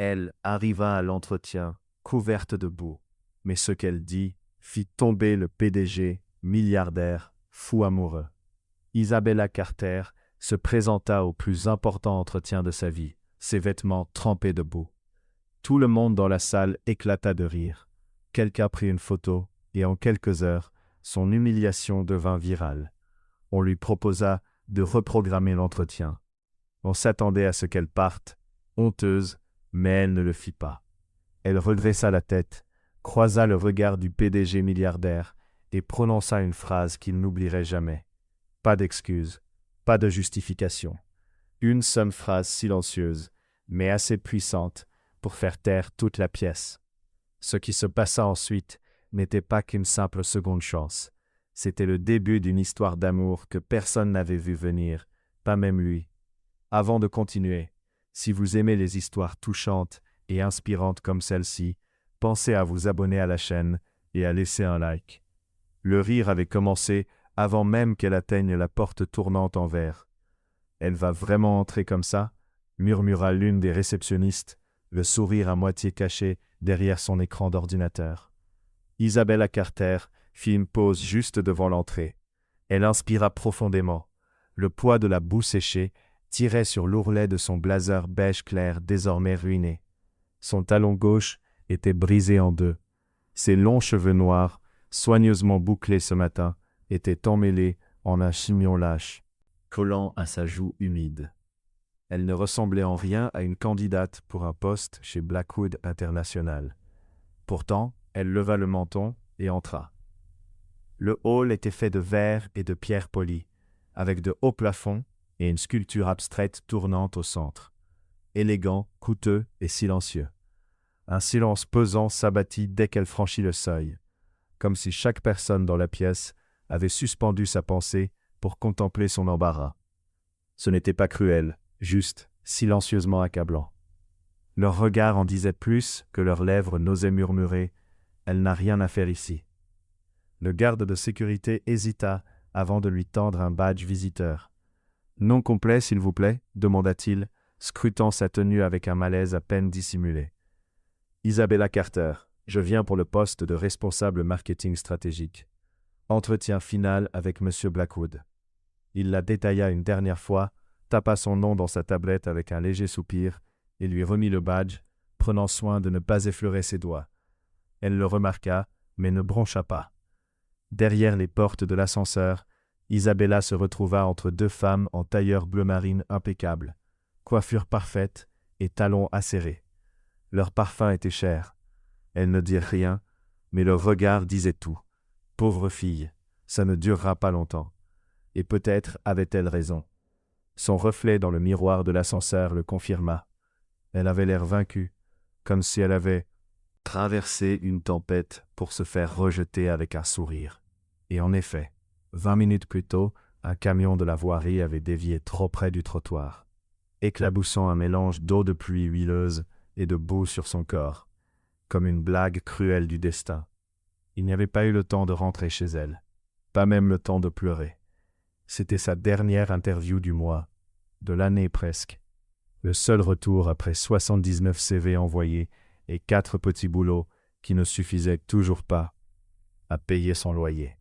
Elle arriva à l'entretien, couverte de boue. Mais ce qu'elle dit fit tomber le PDG, milliardaire, fou amoureux. Isabella Carter se présenta au plus important entretien de sa vie, ses vêtements trempés de boue. Tout le monde dans la salle éclata de rire. Quelqu'un prit une photo, et en quelques heures, son humiliation devint virale. On lui proposa de reprogrammer l'entretien. On s'attendait à ce qu'elle parte, honteuse, mais elle ne le fit pas. Elle redressa la tête, croisa le regard du PDG milliardaire et prononça une phrase qu'il n'oublierait jamais. Pas d'excuses, pas de justification. Une seule phrase silencieuse, mais assez puissante pour faire taire toute la pièce. Ce qui se passa ensuite n'était pas qu'une simple seconde chance. C'était le début d'une histoire d'amour que personne n'avait vu venir, pas même lui. Avant de continuer, si vous aimez les histoires touchantes et inspirantes comme celle-ci, pensez à vous abonner à la chaîne et à laisser un like. Le rire avait commencé avant même qu'elle atteigne la porte tournante en verre. « Elle va vraiment entrer comme ça ?» murmura l'une des réceptionnistes, le sourire à moitié caché derrière son écran d'ordinateur. Isabella Carter fit une pause juste devant l'entrée. Elle inspira profondément. Le poids de la boue séchée tirait sur l'ourlet de son blazer beige clair désormais ruiné. Son talon gauche était brisé en deux. Ses longs cheveux noirs, soigneusement bouclés ce matin, étaient emmêlés en un chignon lâche, collant à sa joue humide. Elle ne ressemblait en rien à une candidate pour un poste chez Blackwood International. Pourtant, elle leva le menton et entra. Le hall était fait de verre et de pierres polies, avec de hauts plafonds et une sculpture abstraite tournante au centre. Élégant, coûteux et silencieux. Un silence pesant s'abattit dès qu'elle franchit le seuil, comme si chaque personne dans la pièce avait suspendu sa pensée pour contempler son embarras. Ce n'était pas cruel, juste, silencieusement accablant. Leur regard en disait plus que leurs lèvres n'osaient murmurer « Elle n'a rien à faire ici ». Le garde de sécurité hésita avant de lui tendre un badge visiteur. « Nom complet, s'il vous plaît » demanda-t-il, scrutant sa tenue avec un malaise à peine dissimulé. « Isabella Carter, je viens pour le poste de responsable marketing stratégique. Entretien final avec M. Blackwood. » Il la détailla une dernière fois, tapa son nom dans sa tablette avec un léger soupir et lui remit le badge, prenant soin de ne pas effleurer ses doigts. Elle le remarqua, mais ne broncha pas. Derrière les portes de l'ascenseur, Isabella se retrouva entre deux femmes en tailleur bleu marine impeccable, coiffure parfaite et talons acérés. Leur parfum était cher. Elles ne dirent rien, mais leur regard disait tout. Pauvre fille, ça ne durera pas longtemps. Et peut-être avait-elle raison. Son reflet dans le miroir de l'ascenseur le confirma. Elle avait l'air vaincue, comme si elle avait traversé une tempête pour se faire rejeter avec un sourire. Et en effet, 20 minutes plus tôt, un camion de la voirie avait dévié trop près du trottoir, éclaboussant un mélange d'eau de pluie huileuse et de boue sur son corps, comme une blague cruelle du destin. Il n'y avait pas eu le temps de rentrer chez elle, pas même le temps de pleurer. C'était sa dernière interview du mois, de l'année presque. Le seul retour après 79 CV envoyés et 4 petits boulots qui ne suffisaient toujours pas à payer son loyer.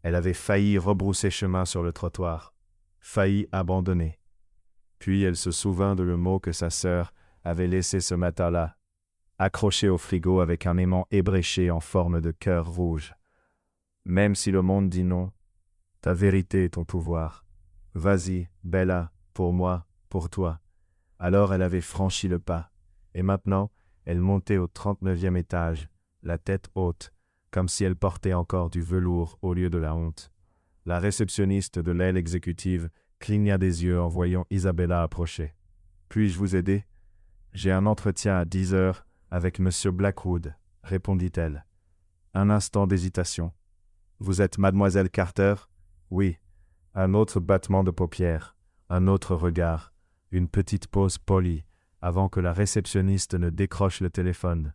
Elle avait failli rebrousser chemin sur le trottoir, failli abandonner. Puis elle se souvint de le mot que sa sœur avait laissé ce matin-là, accroché au frigo avec un aimant ébréché en forme de cœur rouge. Même si le monde dit non, ta vérité est ton pouvoir. Vas-y, Bella, pour moi, pour toi. Alors elle avait franchi le pas, et maintenant, elle montait au 39e étage, la tête haute, comme si elle portait encore du velours au lieu de la honte. La réceptionniste de l'aile exécutive cligna des yeux en voyant Isabella approcher. « Puis-je vous aider ? » « J'ai un entretien à 10 heures avec M. Blackwood, » répondit-elle. Un instant d'hésitation. « Vous êtes mademoiselle Carter ? » « Oui. » Un autre battement de paupières, un autre regard, une petite pause polie, avant que la réceptionniste ne décroche le téléphone.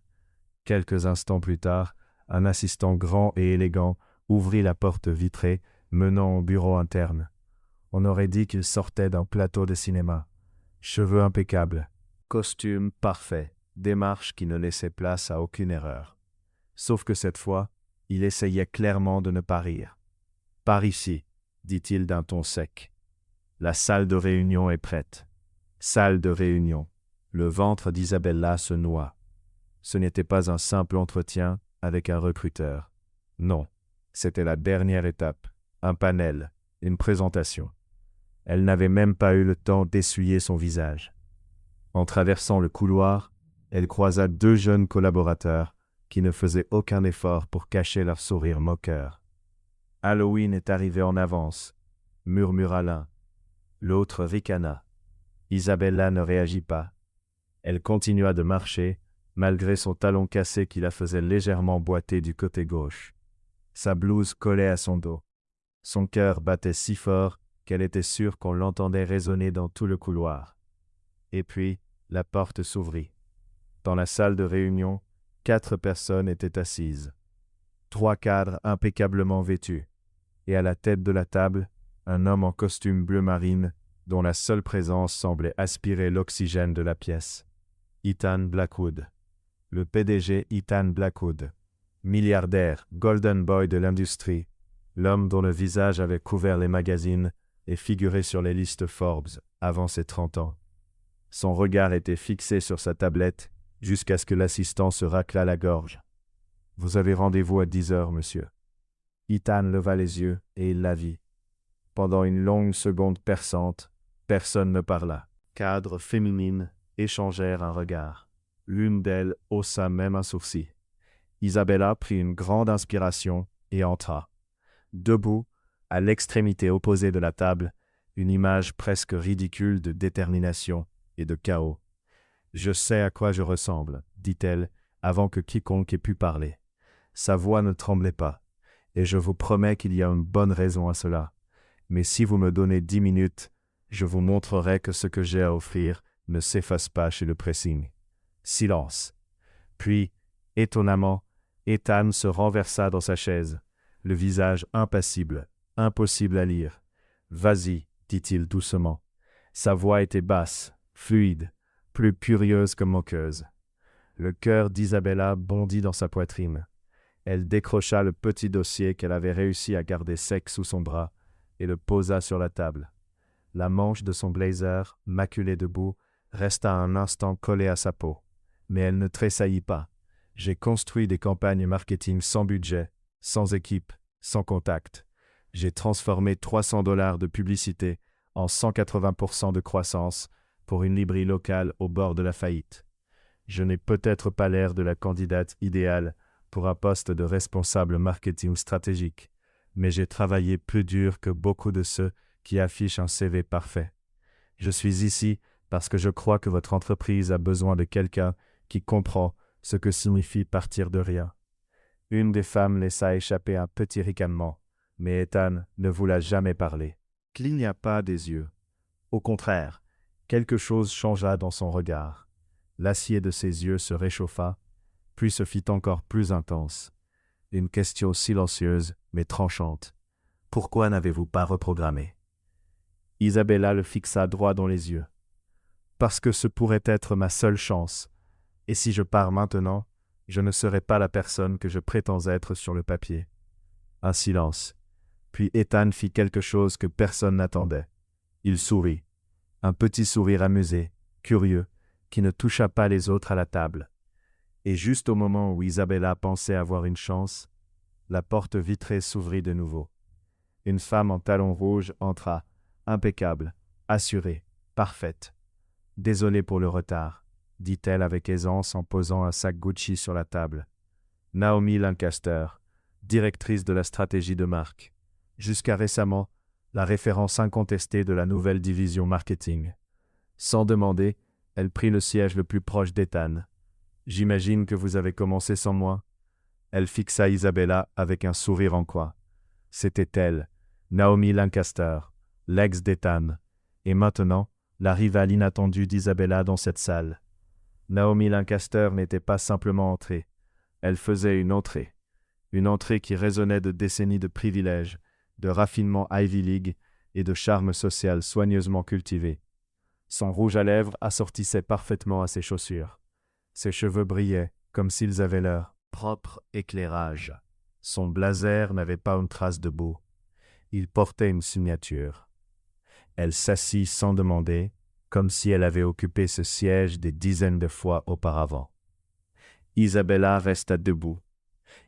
Quelques instants plus tard, un assistant grand et élégant ouvrit la porte vitrée menant au bureau interne. On aurait dit qu'il sortait d'un plateau de cinéma. Cheveux impeccables, costume parfait, démarche qui ne laissait place à aucune erreur. Sauf que cette fois, il essayait clairement de ne pas rire. « Par ici, dit-il d'un ton sec. La salle de réunion est prête. » Salle de réunion. Le ventre d'Isabella se noua. Ce n'était pas un simple entretien avec un recruteur. Non, c'était la dernière étape, un panel, une présentation. Elle n'avait même pas eu le temps d'essuyer son visage. En traversant le couloir, elle croisa deux jeunes collaborateurs qui ne faisaient aucun effort pour cacher leur sourire moqueur. « Halloween est arrivé en avance », murmura l'un. L'autre ricana. Isabella ne réagit pas. Elle continua de marcher, malgré son talon cassé qui la faisait légèrement boiter du côté gauche. Sa blouse collait à son dos. Son cœur battait si fort qu'elle était sûre qu'on l'entendait résonner dans tout le couloir. Et puis, la porte s'ouvrit. Dans la salle de réunion, 4 personnes étaient assises. 3 cadres impeccablement vêtus. Et à la tête de la table, un homme en costume bleu marine, dont la seule présence semblait aspirer l'oxygène de la pièce. Ethan Blackwood. Le PDG Ethan Blackwood. Milliardaire, golden boy de l'industrie, l'homme dont le visage avait couvert les magazines et figuré sur les listes Forbes avant ses 30 ans. Son regard était fixé sur sa tablette jusqu'à ce que l'assistant se raclât la gorge. « Vous avez rendez-vous à 10 heures, monsieur. » Ethan leva les yeux et il la vit. Pendant une longue seconde perçante, personne ne parla. Cadres féminines échangèrent un regard. L'une d'elles haussa même un sourcil. Isabella prit une grande inspiration et entra. Debout, à l'extrémité opposée de la table, une image presque ridicule de détermination et de chaos. « Je sais à quoi je ressemble, » dit-elle, avant que quiconque ait pu parler. Sa voix ne tremblait pas, et je vous promets qu'il y a une bonne raison à cela. Mais si vous me donnez 10 minutes, je vous montrerai que ce que j'ai à offrir ne s'efface pas chez le pressing. Silence. Puis, étonnamment, Ethan se renversa dans sa chaise, le visage impassible, impossible à lire. « Vas-y, dit-il doucement. » Sa voix était basse, fluide, plus curieuse que moqueuse. Le cœur d'Isabella bondit dans sa poitrine. Elle décrocha le petit dossier qu'elle avait réussi à garder sec sous son bras et le posa sur la table. La manche de son blazer, maculée de boue, resta un instant collée à sa peau. Mais elle ne tressaillit pas. J'ai construit des campagnes marketing sans budget, sans équipe, sans contact. J'ai transformé $300 de publicité en 180% de croissance pour une librairie locale au bord de la faillite. Je n'ai peut-être pas l'air de la candidate idéale pour un poste de responsable marketing stratégique, mais j'ai travaillé plus dur que beaucoup de ceux qui affichent un CV parfait. Je suis ici parce que je crois que votre entreprise a besoin de quelqu'un qui comprend ce que signifie partir de rien. Une des femmes laissa échapper un petit ricanement, mais Ethan ne voula jamais parler. Cligna pas des yeux. Au contraire, quelque chose changea dans son regard. L'acier de ses yeux se réchauffa, puis se fit encore plus intense. Une question silencieuse mais tranchante. « Pourquoi n'avez-vous pas reprogrammé ?» Isabella le fixa droit dans les yeux. « Parce que ce pourrait être ma seule chance. Et si je pars maintenant, je ne serai pas la personne que je prétends être sur le papier. » Un silence. Puis Ethan fit quelque chose que personne n'attendait. Il sourit. Un petit sourire amusé, curieux, qui ne toucha pas les autres à la table. Et juste au moment où Isabella pensait avoir une chance, la porte vitrée s'ouvrit de nouveau. Une femme en talons rouges entra, impeccable, assurée, parfaite. « Désolée pour le retard », dit-elle avec aisance en posant un sac Gucci sur la table. Naomi Lancaster, directrice de la stratégie de marque. Jusqu'à récemment, la référence incontestée de la nouvelle division marketing. Sans demander, elle prit le siège le plus proche d'Ethan. « J'imagine que vous avez commencé sans moi ?» Elle fixa Isabella avec un sourire en coin. C'était elle, Naomi Lancaster, l'ex d'Ethan, et maintenant, la rivale inattendue d'Isabella dans cette salle. Naomi Lancaster n'était pas simplement entrée, elle faisait une entrée qui résonnait de décennies de privilèges, de raffinement Ivy League et de charme social soigneusement cultivé. Son rouge à lèvres assortissait parfaitement à ses chaussures. Ses cheveux brillaient, comme s'ils avaient leur propre éclairage. Son blazer n'avait pas une trace de boue. Il portait une signature. Elle s'assit sans demander, comme si elle avait occupé ce siège des dizaines de fois auparavant. Isabella resta debout.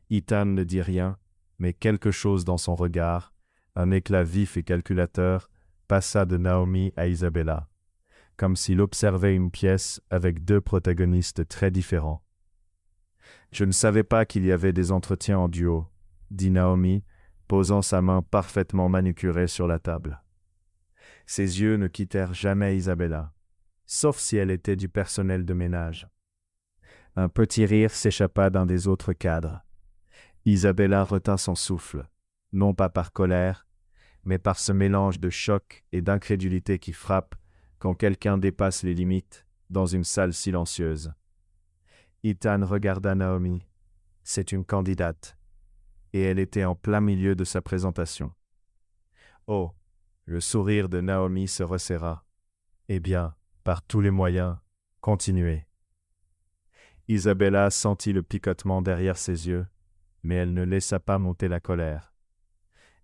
Ethan ne dit rien, mais quelque chose dans son regard, un éclat vif et calculateur, passa de Naomi à Isabella, comme s'il observait une pièce avec deux protagonistes très différents. « Je ne savais pas qu'il y avait des entretiens en duo, » dit Naomi, posant sa main parfaitement manucurée sur la table. Ses yeux ne quittèrent jamais Isabella, sauf si elle était du personnel de ménage. Un petit rire s'échappa d'un des autres cadres. Isabella retint son souffle, non pas par colère, mais par ce mélange de choc et d'incrédulité qui frappe quand quelqu'un dépasse les limites dans une salle silencieuse. Ethan regarda Naomi. C'est une candidate, et elle était en plein milieu de sa présentation. Oh, le sourire de Naomi se resserra. Eh bien, par tous les moyens, continuez. Isabella sentit le picotement derrière ses yeux, mais elle ne laissa pas monter la colère.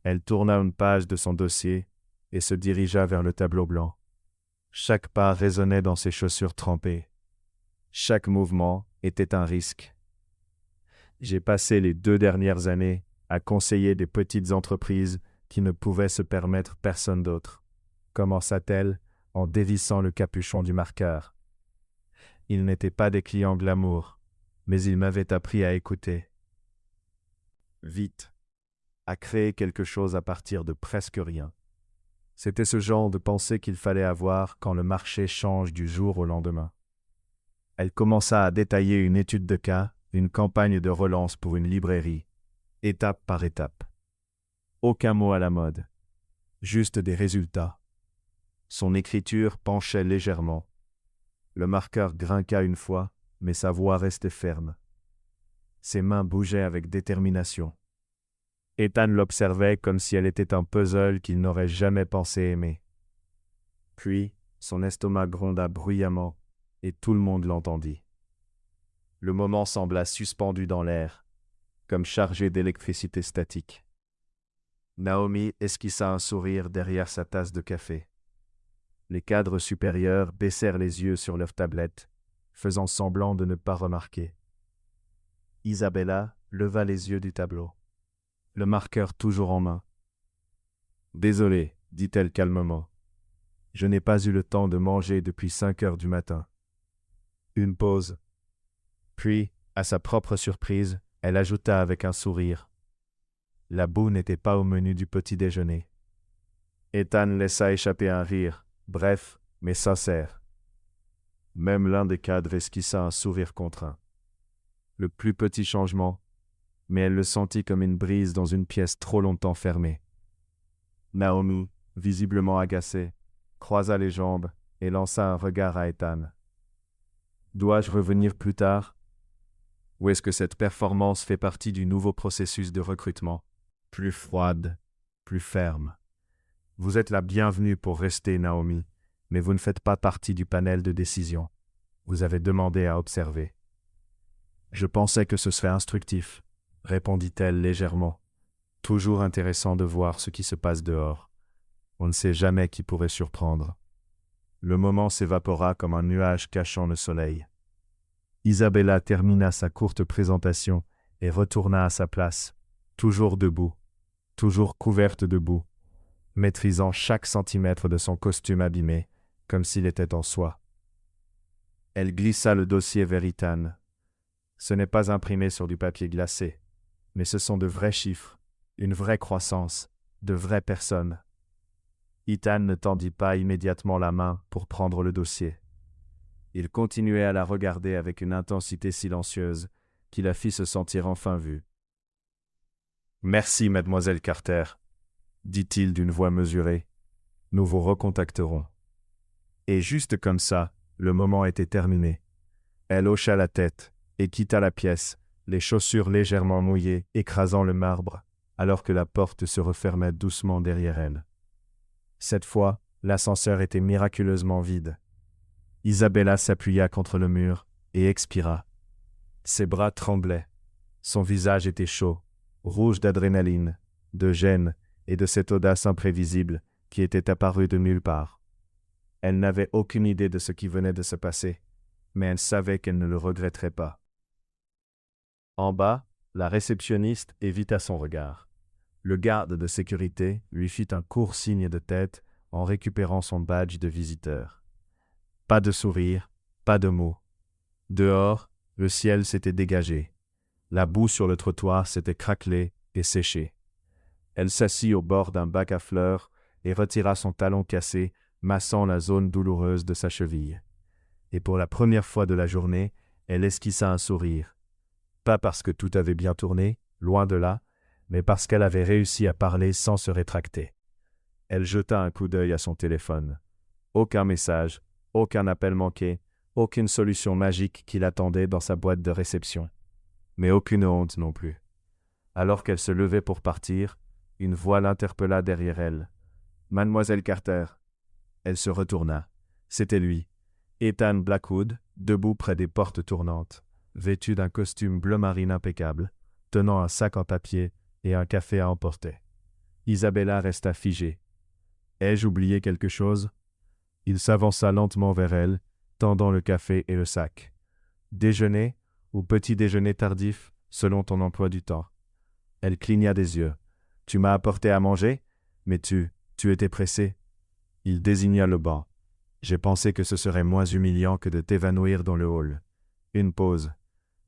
Elle tourna une page de son dossier et se dirigea vers le tableau blanc. Chaque pas résonnait dans ses chaussures trempées. Chaque mouvement était un risque. J'ai passé les 2 dernières années à conseiller des petites entreprises qui ne pouvaient se permettre personne d'autre, commença-t-elle en dévissant le capuchon du marqueur. Ils n'étaient pas des clients glamour, mais ils m'avaient appris à écouter. Vite, à créer quelque chose à partir de presque rien. C'était ce genre de pensée qu'il fallait avoir quand le marché change du jour au lendemain. Elle commença à détailler une étude de cas, une campagne de relance pour une librairie, étape par étape. Aucun mot à la mode, juste des résultats. Son écriture penchait légèrement. Le marqueur grinqua une fois, mais sa voix restait ferme. Ses mains bougeaient avec détermination. Ethan l'observait comme si elle était un puzzle qu'il n'aurait jamais pensé aimer. Puis, son estomac gronda bruyamment, et tout le monde l'entendit. Le moment sembla suspendu dans l'air, comme chargé d'électricité statique. Naomi esquissa un sourire derrière sa tasse de café. Les cadres supérieurs baissèrent les yeux sur leurs tablettes, faisant semblant de ne pas remarquer. Isabella leva les yeux du tableau, le marqueur toujours en main. « Désolé, dit-elle calmement. Je n'ai pas eu le temps de manger depuis 5 heures du matin. » Une pause. Puis, à sa propre surprise, elle ajouta avec un sourire. La boue n'était pas au menu du petit déjeuner. Ethan laissa échapper un rire, bref, mais sincère. Même l'un des cadres esquissa un sourire contraint. Le plus petit changement, mais elle le sentit comme une brise dans une pièce trop longtemps fermée. Naomi, visiblement agacée, croisa les jambes et lança un regard à Ethan. « Dois-je revenir plus tard ? Ou est-ce que cette performance fait partie du nouveau processus de recrutement ? Plus froide, plus ferme. Vous êtes la bienvenue pour rester, Naomi, mais vous ne faites pas partie du panel de décision. Vous avez demandé à observer. » « Je pensais que ce serait instructif, » répondit-elle légèrement. « Toujours intéressant de voir ce qui se passe dehors. On ne sait jamais qui pourrait surprendre. » Le moment s'évapora comme un nuage cachant le soleil. Isabella termina sa courte présentation et retourna à sa place, toujours debout, toujours couverte de boue, maîtrisant chaque centimètre de son costume abîmé, comme s'il était en soie. Elle glissa le dossier vers Ethan. Ce n'est pas imprimé sur du papier glacé, mais ce sont de vrais chiffres, une vraie croissance, de vraies personnes. Ethan ne tendit pas immédiatement la main pour prendre le dossier. Il continuait à la regarder avec une intensité silencieuse qui la fit se sentir enfin vue. « Merci, mademoiselle Carter, » dit-il d'une voix mesurée. « Nous vous recontacterons. » Et juste comme ça, le moment était terminé. Elle hocha la tête et quitta la pièce, les chaussures légèrement mouillées, écrasant le marbre, alors que la porte se refermait doucement derrière elle. Cette fois, l'ascenseur était miraculeusement vide. Isabella s'appuya contre le mur et expira. Ses bras tremblaient. Son visage était chaud, rouge d'adrénaline, de gêne et de cette audace imprévisible qui était apparue de nulle part. Elle n'avait aucune idée de ce qui venait de se passer, mais elle savait qu'elle ne le regretterait pas. En bas, la réceptionniste évita son regard. Le garde de sécurité lui fit un court signe de tête en récupérant son badge de visiteur. Pas de sourire, pas de mots. Dehors, le ciel s'était dégagé. La boue sur le trottoir s'était craquelée et séchée. Elle s'assit au bord d'un bac à fleurs et retira son talon cassé, massant la zone douloureuse de sa cheville. Et pour la première fois de la journée, elle esquissa un sourire. Pas parce que tout avait bien tourné, loin de là, mais parce qu'elle avait réussi à parler sans se rétracter. Elle jeta un coup d'œil à son téléphone. Aucun message, aucun appel manqué, aucune solution magique qui l'attendait dans sa boîte de réception. Mais aucune honte non plus. Alors qu'elle se levait pour partir, une voix l'interpella derrière elle. « Mademoiselle Carter !» Elle se retourna. C'était lui, Ethan Blackwood, debout près des portes tournantes, vêtu d'un costume bleu marine impeccable, tenant un sac en papier et un café à emporter. Isabella resta figée. « Ai-je oublié quelque chose ?» Il s'avança lentement vers elle, tendant le café et le sac. « Déjeuner ou petit déjeuner tardif, selon ton emploi du temps ?» Elle cligna des yeux. « Tu m'as apporté à manger? Mais tu étais pressé. » Il désigna le banc. « J'ai pensé que ce serait moins humiliant que de t'évanouir dans le hall. » Une pause.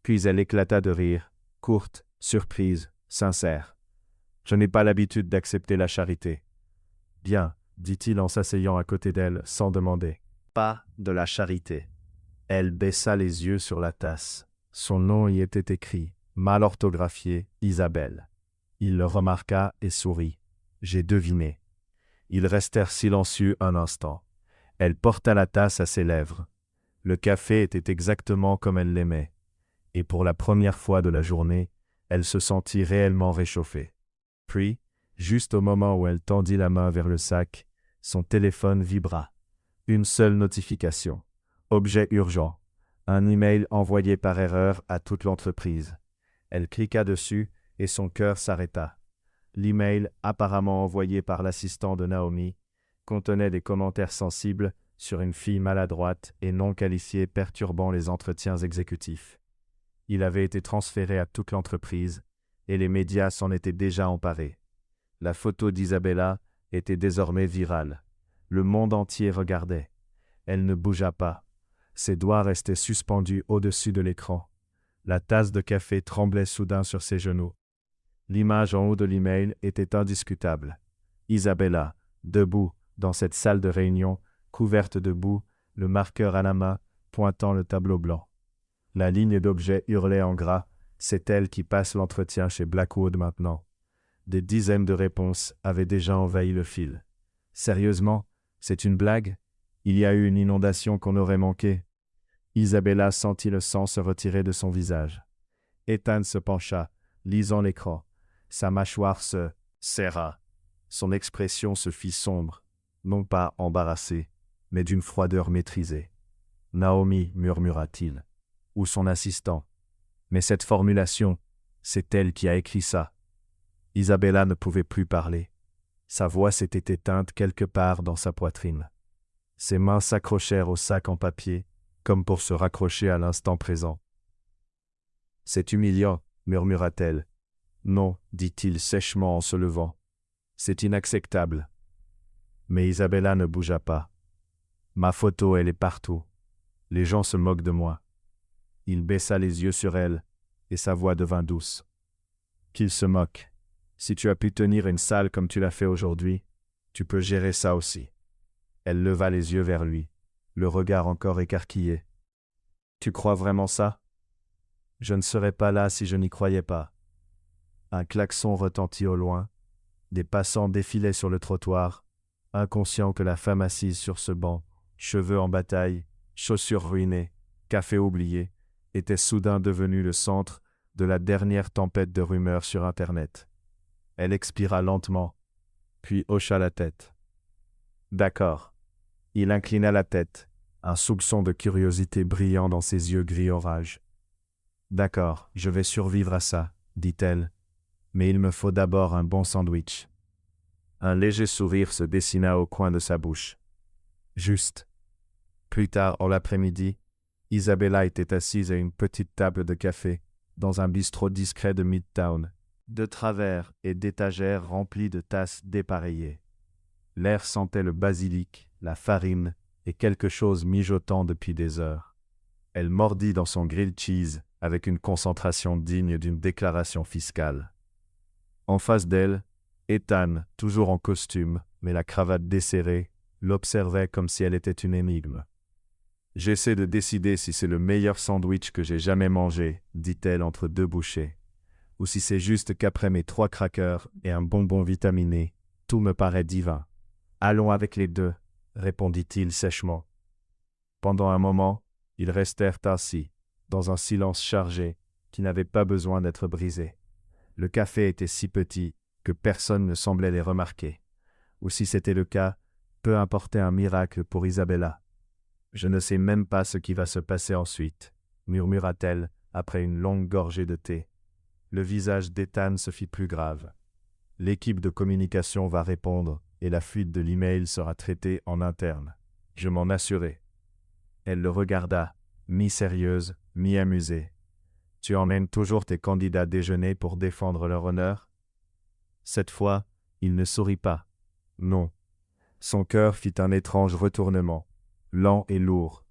Puis elle éclata de rire, courte, surprise, sincère. « Je n'ai pas l'habitude d'accepter la charité. »« Bien, » dit-il en s'asseyant à côté d'elle sans demander. « Pas de la charité. » Elle baissa les yeux sur la tasse. Son nom y était écrit, mal orthographié, Isabelle. Il le remarqua et sourit. « J'ai deviné. » Ils restèrent silencieux un instant. Elle porta la tasse à ses lèvres. Le café était exactement comme elle l'aimait. Et pour la première fois de la journée, elle se sentit réellement réchauffée. Puis, juste au moment où elle tendit la main vers le sac, son téléphone vibra. Une seule notification. Objet urgent. Un email envoyé par erreur à toute l'entreprise. Elle cliqua dessus et son cœur s'arrêta. L'email, apparemment envoyé par l'assistant de Naomi, contenait des commentaires sensibles sur une fille maladroite et non qualifiée perturbant les entretiens exécutifs. Il avait été transféré à toute l'entreprise et les médias s'en étaient déjà emparés. La photo d'Isabella était désormais virale. Le monde entier regardait. Elle ne bougea pas. Ses doigts restaient suspendus au-dessus de l'écran. La tasse de café tremblait soudain sur ses genoux. L'image en haut de l'email était indiscutable. Isabella, debout, dans cette salle de réunion, couverte de boue, le marqueur à la main, pointant le tableau blanc. La ligne d'objets hurlait en gras, c'est elle qui passe l'entretien chez Blackwood maintenant. Des dizaines de réponses avaient déjà envahi le fil. Sérieusement, c'est une blague? Il y a eu une inondation qu'on aurait manquée. Isabella sentit le sang se retirer de son visage. Ethan se pencha, lisant l'écran. Sa mâchoire se serra. Son expression se fit sombre, non pas embarrassée, mais d'une froideur maîtrisée. « Naomi, murmura-t-il. Ou son assistant. Mais cette formulation, c'est elle qui a écrit ça. » Isabella ne pouvait plus parler. Sa voix s'était éteinte quelque part dans sa poitrine. Ses mains s'accrochèrent au sac en papier, comme pour se raccrocher à l'instant présent. « C'est humiliant, » murmura-t-elle. « Non, dit-il sèchement en se levant. C'est inacceptable. » Mais Isabella ne bougea pas. « Ma photo, elle est partout. Les gens se moquent de moi. » Il baissa les yeux sur elle, et sa voix devint douce. « Qu'ils se moquent. Si tu as pu tenir une salle comme tu l'as fait aujourd'hui, tu peux gérer ça aussi. » Elle leva les yeux vers lui, le regard encore écarquillé. « Tu crois vraiment ça? Je ne serais pas là si je n'y croyais pas. » Un klaxon retentit au loin. Des passants défilaient sur le trottoir, inconscients que la femme assise sur ce banc, cheveux en bataille, chaussures ruinées, café oublié, était soudain devenue le centre de la dernière tempête de rumeurs sur Internet. Elle expira lentement, puis hocha la tête. « D'accord. » Il inclina la tête, un soupçon de curiosité brillant dans ses yeux gris orage. D'accord, je vais survivre à ça, dit-elle, mais il me faut d'abord un bon sandwich. Un léger sourire se dessina au coin de sa bouche. Juste. Plus tard, en l'après-midi, Isabella était assise à une petite table de café, dans un bistrot discret de Midtown, de travers et d'étagères remplies de tasses dépareillées. L'air sentait le basilic, la farine et quelque chose mijotant depuis des heures. Elle mordit dans son grilled cheese avec une concentration digne d'une déclaration fiscale. En face d'elle, Ethan, toujours en costume, mais la cravate desserrée, l'observait comme si elle était une énigme. « J'essaie de décider si c'est le meilleur sandwich que j'ai jamais mangé, dit-elle entre deux bouchées, ou si c'est juste qu'après mes 3 crackers et un bonbon vitaminé, tout me paraît divin. Allons avec les deux, répondit-il sèchement. Pendant un moment, ils restèrent assis, dans un silence chargé qui n'avait pas besoin d'être brisé. Le café était si petit que personne ne semblait les remarquer. Ou si c'était le cas, peu importait un miracle pour Isabella. « Je ne sais même pas ce qui va se passer ensuite, » murmura-t-elle après une longue gorgée de thé. Le visage d'Ethan se fit plus grave. « L'équipe de communication va répondre et la fuite de l'email sera traitée en interne. Je m'en assurai. » Elle le regarda, mi-sérieuse, mi-amusée. « Tu emmènes toujours tes candidats déjeuner pour défendre leur honneur ?» Cette fois, il ne sourit pas. Non. Son cœur fit un étrange retournement, lent et lourd.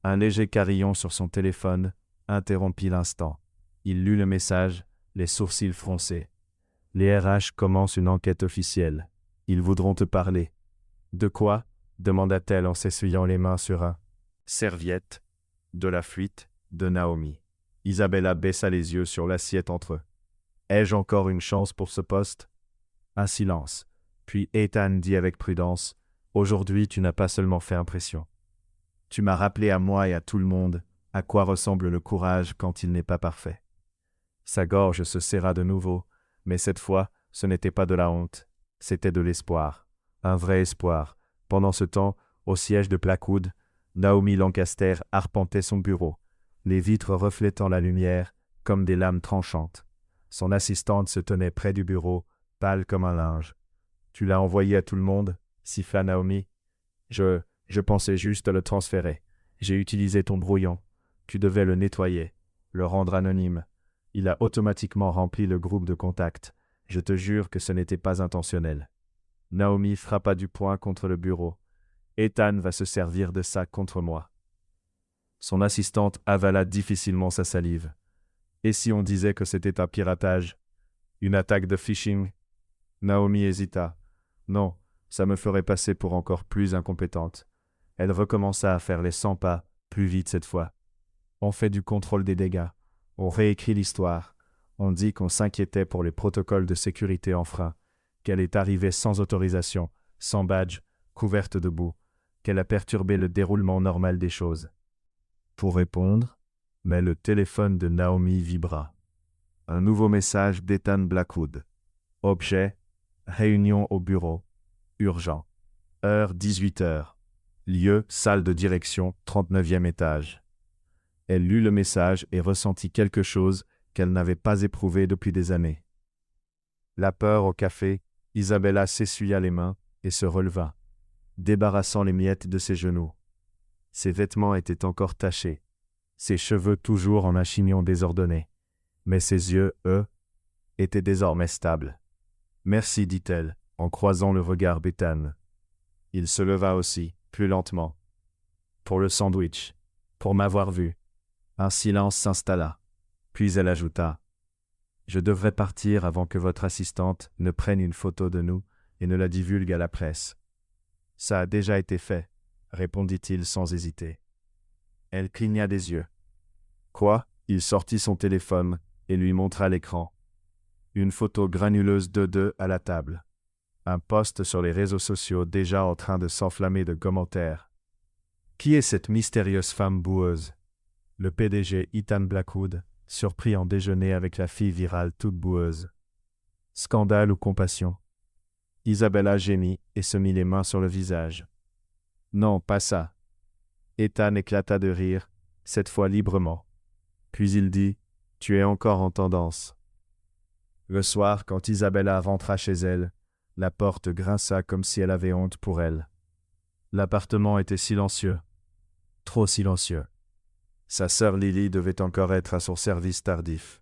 Un léger carillon sur son téléphone interrompit l'instant. Il lut le message, les sourcils froncés. « Les RH commencent une enquête officielle. Ils voudront te parler. »« De quoi ?» demanda-t-elle en s'essuyant les mains sur un serviette. « De la fuite de Naomi. » Isabella baissa les yeux sur l'assiette entre eux. « Ai-je encore une chance pour ce poste ?» Un silence. Puis Ethan dit avec prudence, « Aujourd'hui, tu n'as pas seulement fait impression. Tu m'as rappelé à moi et à tout le monde à quoi ressemble le courage quand il n'est pas parfait. » Sa gorge se serra de nouveau, mais cette fois, ce n'était pas de la honte, c'était de l'espoir. Un vrai espoir. Pendant ce temps, au siège de Blackwood, Naomi Lancaster arpentait son bureau, les vitres reflétant la lumière comme des lames tranchantes. Son assistante se tenait près du bureau, pâle comme un linge. « Tu l'as envoyé à tout le monde ?» siffla Naomi. « Je pensais juste le transférer. J'ai utilisé ton brouillon. Tu devais le nettoyer, le rendre anonyme. Il a automatiquement rempli le groupe de contact. Je te jure que ce n'était pas intentionnel. » Naomi frappa du poing contre le bureau. « Ethan va se servir de ça contre moi. » Son assistante avala difficilement sa salive. « Et si on disait que c'était un piratage? Une attaque de phishing ?» Naomi hésita. « Non, ça me ferait passer pour encore plus incompétente. » Elle recommença à faire les 100 pas, plus vite cette fois. « On fait du contrôle des dégâts. On réécrit l'histoire. On dit qu'on s'inquiétait pour les protocoles de sécurité enfreints, qu'elle est arrivée sans autorisation, sans badge, couverte de boue, qu'elle a perturbé le déroulement normal des choses. » Pour répondre, mais le téléphone de Naomi vibra. Un nouveau message d'Ethan Blackwood. Objet, réunion au bureau, urgent. Heure 18h. Lieu, salle de direction, 39e étage. Elle lut le message et ressentit quelque chose qu'elle n'avait pas éprouvé depuis des années. La peur au café, Isabella s'essuya les mains et se releva, débarrassant les miettes de ses genoux. Ses vêtements étaient encore tachés, ses cheveux toujours en un chignon désordonné, mais ses yeux, eux, étaient désormais stables. « Merci, dit-elle, en croisant le regard d'Ethan. Il se leva aussi, plus lentement. « Pour le sandwich, pour m'avoir vu. » Un silence s'installa. Puis elle ajouta, « Je devrais partir avant que votre assistante ne prenne une photo de nous et ne la divulgue à la presse. »« Ça a déjà été fait, » répondit-il sans hésiter. Elle cligna des yeux. « Quoi ?» Il sortit son téléphone et lui montra l'écran. Une photo granuleuse d'eux deux à la table. Un post sur les réseaux sociaux déjà en train de s'enflammer de commentaires. Qui est cette mystérieuse femme boueuse? Le PDG Ethan Blackwood, surpris en déjeuner avec la fille virale toute boueuse. Scandale ou compassion? Isabella gémit et se mit les mains sur le visage. Non, pas ça. Ethan éclata de rire, cette fois librement. Puis il dit, « Tu es encore en tendance. » Le soir, quand Isabella rentra chez elle, la porte grinça comme si elle avait honte pour elle. L'appartement était silencieux. Trop silencieux. Sa sœur Lily devait encore être à son service tardif.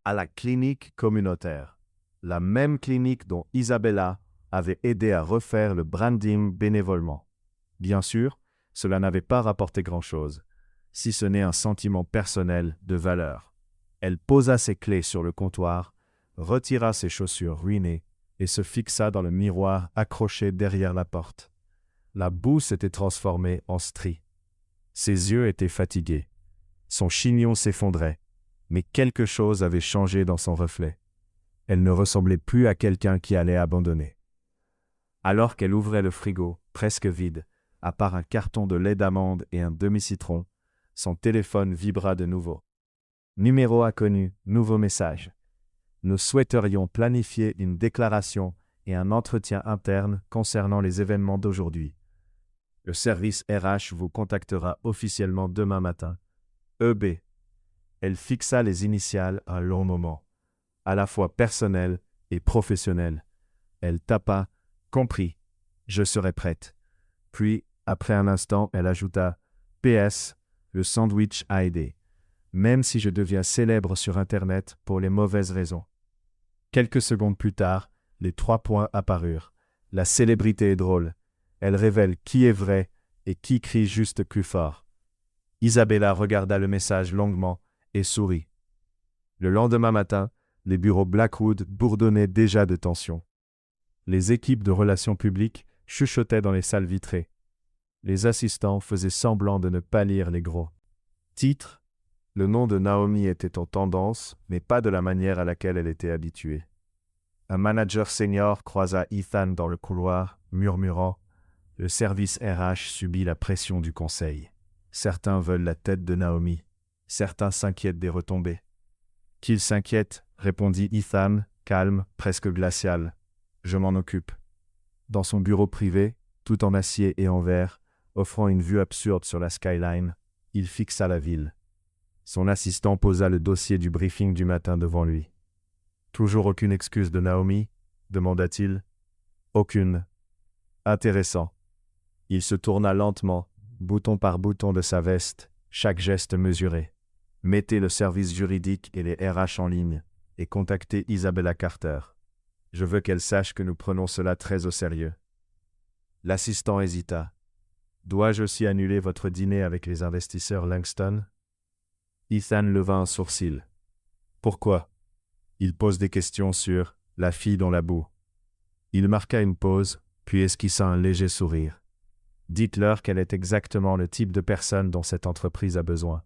À la clinique communautaire. La même clinique dont Isabella avait aidé à refaire le branding bénévolement. Bien sûr, cela n'avait pas rapporté grand-chose, si ce n'est un sentiment personnel de valeur. Elle posa ses clés sur le comptoir, retira ses chaussures ruinées et se fixa dans le miroir accroché derrière la porte. La boue s'était transformée en stries. Ses yeux étaient fatigués. Son chignon s'effondrait, mais quelque chose avait changé dans son reflet. Elle ne ressemblait plus à quelqu'un qui allait abandonner. Alors qu'elle ouvrait le frigo, presque vide, à part un carton de lait d'amande et un demi-citron, son téléphone vibra de nouveau. Numéro inconnu, nouveau message. Nous souhaiterions planifier une déclaration et un entretien interne concernant les événements d'aujourd'hui. Le service RH vous contactera officiellement demain matin. EB. Elle fixa les initiales un long moment, à la fois personnel et professionnel. Elle tapa « Compris, je serai prête ». Puis, après un instant, elle ajouta « PS, le sandwich a aidé, même si je deviens célèbre sur Internet pour les mauvaises raisons ». Quelques secondes plus tard, les 3 points apparurent. La célébrité est drôle. Elle révèle qui est vrai et qui crie juste plus fort. Isabella regarda le message longuement et sourit. Le lendemain matin, les bureaux Blackwood bourdonnaient déjà de tension. Les équipes de relations publiques chuchotaient dans les salles vitrées. Les assistants faisaient semblant de ne pas lire les gros titres. Le nom de Naomi était en tendance, mais pas de la manière à laquelle elle était habituée. Un manager senior croisa Ethan dans le couloir, murmurant « Le service RH subit la pression du conseil. Certains veulent la tête de Naomi. Certains s'inquiètent des retombées. » « Qu'ils s'inquiètent, répondit Ethan, calme, presque glacial. « Je m'en occupe. » Dans son bureau privé, tout en acier et en verre, offrant une vue absurde sur la skyline, il fixa la ville. Son assistant posa le dossier du briefing du matin devant lui. « Toujours aucune excuse de Naomi ?» demanda-t-il. « Aucune. » Intéressant. Il se tourna lentement, bouton par bouton de sa veste, chaque geste mesuré. Mettez le service juridique et les RH en ligne et contactez Isabella Carter. Je veux qu'elle sache que nous prenons cela très au sérieux. L'assistant hésita. Dois-je aussi annuler votre dîner avec les investisseurs Langston? Ethan leva un sourcil. Pourquoi? Il pose des questions sur la fille dans la boue. Il marqua une pause, puis esquissa un léger sourire. Dites-leur qu'elle est exactement le type de personne dont cette entreprise a besoin.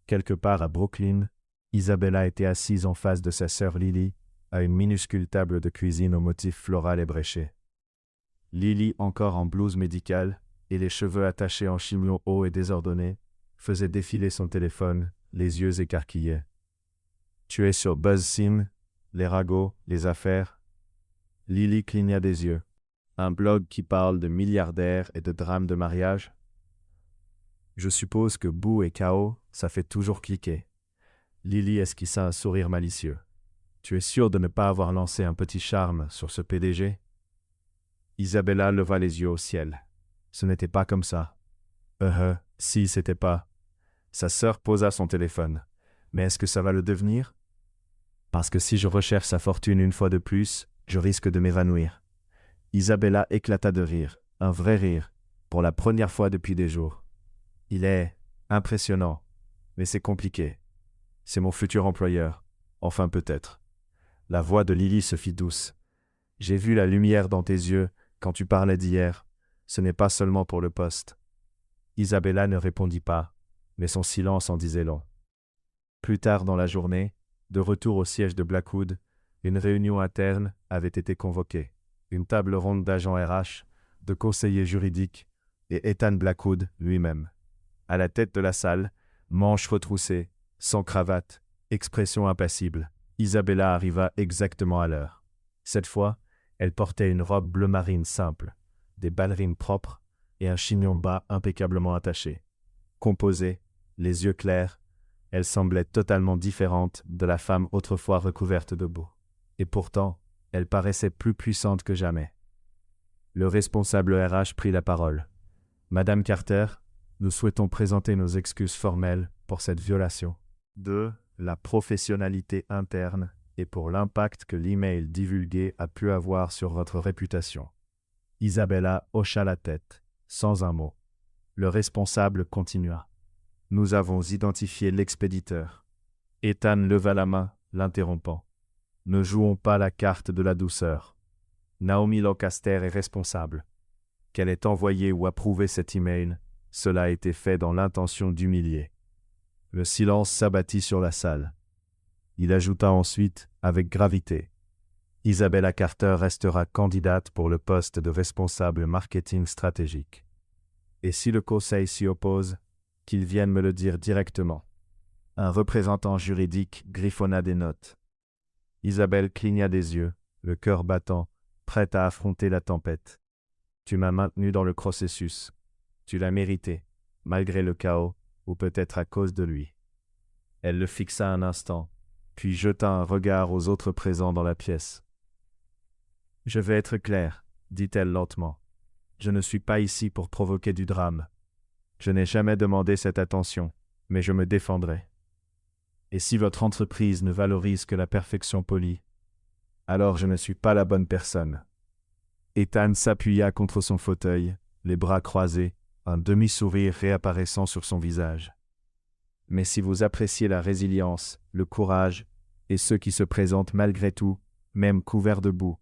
Quelque part à Brooklyn, Isabella était assise en face de sa sœur Lily, à une minuscule table de cuisine au motif floral ébréché. Lily, encore en blouse médicale, et les cheveux attachés en chignon haut et désordonné, faisait défiler son téléphone, les yeux écarquillés. « Tu es sur BuzzSim, les ragots, les affaires ?» Lily cligna des yeux. « Un blog qui parle de milliardaires et de drames de mariage ?» Je suppose que boue et chaos, ça fait toujours cliquer. Lily esquissa un sourire malicieux. Tu es sûr de ne pas avoir lancé un petit charme sur ce PDG? Isabella leva les yeux au ciel. Ce n'était pas comme ça. Si, c'était pas. Sa sœur posa son téléphone. Mais est-ce que ça va le devenir? Parce que si je recherche sa fortune une fois de plus, je risque de m'évanouir. Isabella éclata de rire, un vrai rire, pour la première fois depuis des jours. Il est impressionnant, mais c'est compliqué. C'est mon futur employeur. Enfin peut-être. La voix de Lily se fit douce. J'ai vu la lumière dans tes yeux quand tu parlais d'hier. Ce n'est pas seulement pour le poste. Isabella ne répondit pas, mais son silence en disait long. Plus tard dans la journée, de retour au siège de Blackwood, une réunion interne avait été convoquée. Une table ronde d'agents RH, de conseillers juridiques et Ethan Blackwood lui-même. À la tête de la salle, manches retroussées, sans cravate, expression impassible, Isabella arriva exactement à l'heure. Cette fois, elle portait une robe bleu marine simple, des ballerines propres, et un chignon bas impeccablement attaché. Composée, les yeux clairs, elle semblait totalement différente de la femme autrefois recouverte de boue. Et pourtant, elle paraissait plus puissante que jamais. Le responsable RH prit la parole. « Madame Carter, nous souhaitons présenter nos excuses formelles pour cette violation de la professionnalité interne et pour l'impact que l'email divulgué a pu avoir sur votre réputation. » Isabella hocha la tête, sans un mot. Le responsable continua. « Nous avons identifié l'expéditeur. » Ethan leva la main, l'interrompant. « Ne jouons pas la carte de la douceur. Naomi Lancaster est responsable. Qu'elle ait envoyé ou approuvé cet email, cela a été fait dans l'intention d'humilier. » Le silence s'abattit sur la salle. Il ajouta ensuite, avec gravité, « Isabella Carter restera candidate pour le poste de responsable marketing stratégique. Et si le conseil s'y oppose, qu'il vienne me le dire directement. » Un représentant juridique griffonna des notes. Isabelle cligna des yeux, le cœur battant, prête à affronter la tempête. « Tu m'as maintenu dans le processus. Tu l'as mérité, malgré le chaos, ou peut-être à cause de lui. » Elle le fixa un instant, puis jeta un regard aux autres présents dans la pièce. « Je vais être claire, dit-elle lentement. Je ne suis pas ici pour provoquer du drame. Je n'ai jamais demandé cette attention, mais je me défendrai. Et si votre entreprise ne valorise que la perfection polie, alors je ne suis pas la bonne personne. » Ethan s'appuya contre son fauteuil, les bras croisés, un demi-sourire réapparaissant sur son visage. « Mais si vous appréciez la résilience, le courage, et ceux qui se présentent malgré tout, même couverts de boue,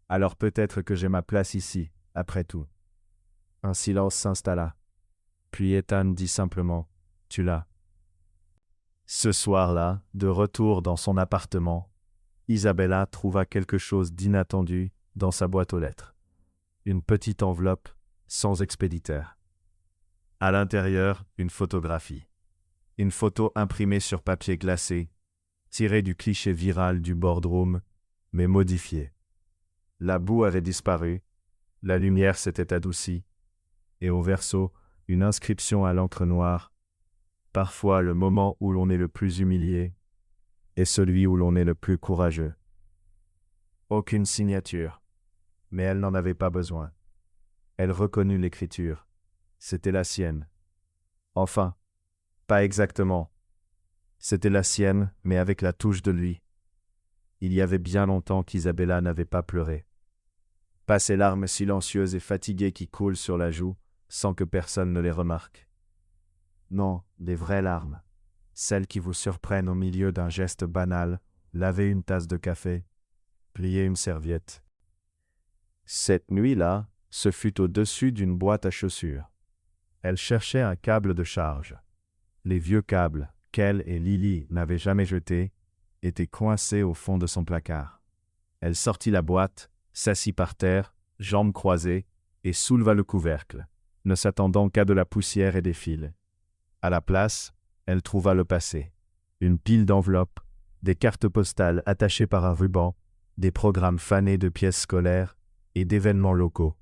alors peut-être que j'ai ma place ici, après tout. » Un silence s'installa. Puis Ethan dit simplement, « Tu l'as. » Ce soir-là, de retour dans son appartement, Isabella trouva quelque chose d'inattendu dans sa boîte aux lettres. Une petite enveloppe, sans expéditeur. À l'intérieur, une photographie. Une photo imprimée sur papier glacé, tirée du cliché viral du boardroom, mais modifiée. La boue avait disparu, la lumière s'était adoucie, et au verso, une inscription à l'encre noire. Parfois, le moment où l'on est le plus humilié est celui où l'on est le plus courageux. Aucune signature, mais elle n'en avait pas besoin. Elle reconnut l'écriture. C'était la sienne. Enfin, pas exactement. C'était la sienne, mais avec la touche de lui. Il y avait bien longtemps qu'Isabella n'avait pas pleuré. Pas ces larmes silencieuses et fatiguées qui coulent sur la joue, sans que personne ne les remarque. Non, des vraies larmes. Celles qui vous surprennent au milieu d'un geste banal, laver une tasse de café, plier une serviette. Cette nuit-là, ce fut au-dessus d'une boîte à chaussures. Elle cherchait un câble de charge. Les vieux câbles, qu'elle et Lily n'avaient jamais jetés, étaient coincés au fond de son placard. Elle sortit la boîte, s'assit par terre, jambes croisées, et souleva le couvercle, ne s'attendant qu'à de la poussière et des fils. À la place, elle trouva le passé. Une pile d'enveloppes, des cartes postales attachées par un ruban, des programmes fanés de pièces scolaires et d'événements locaux.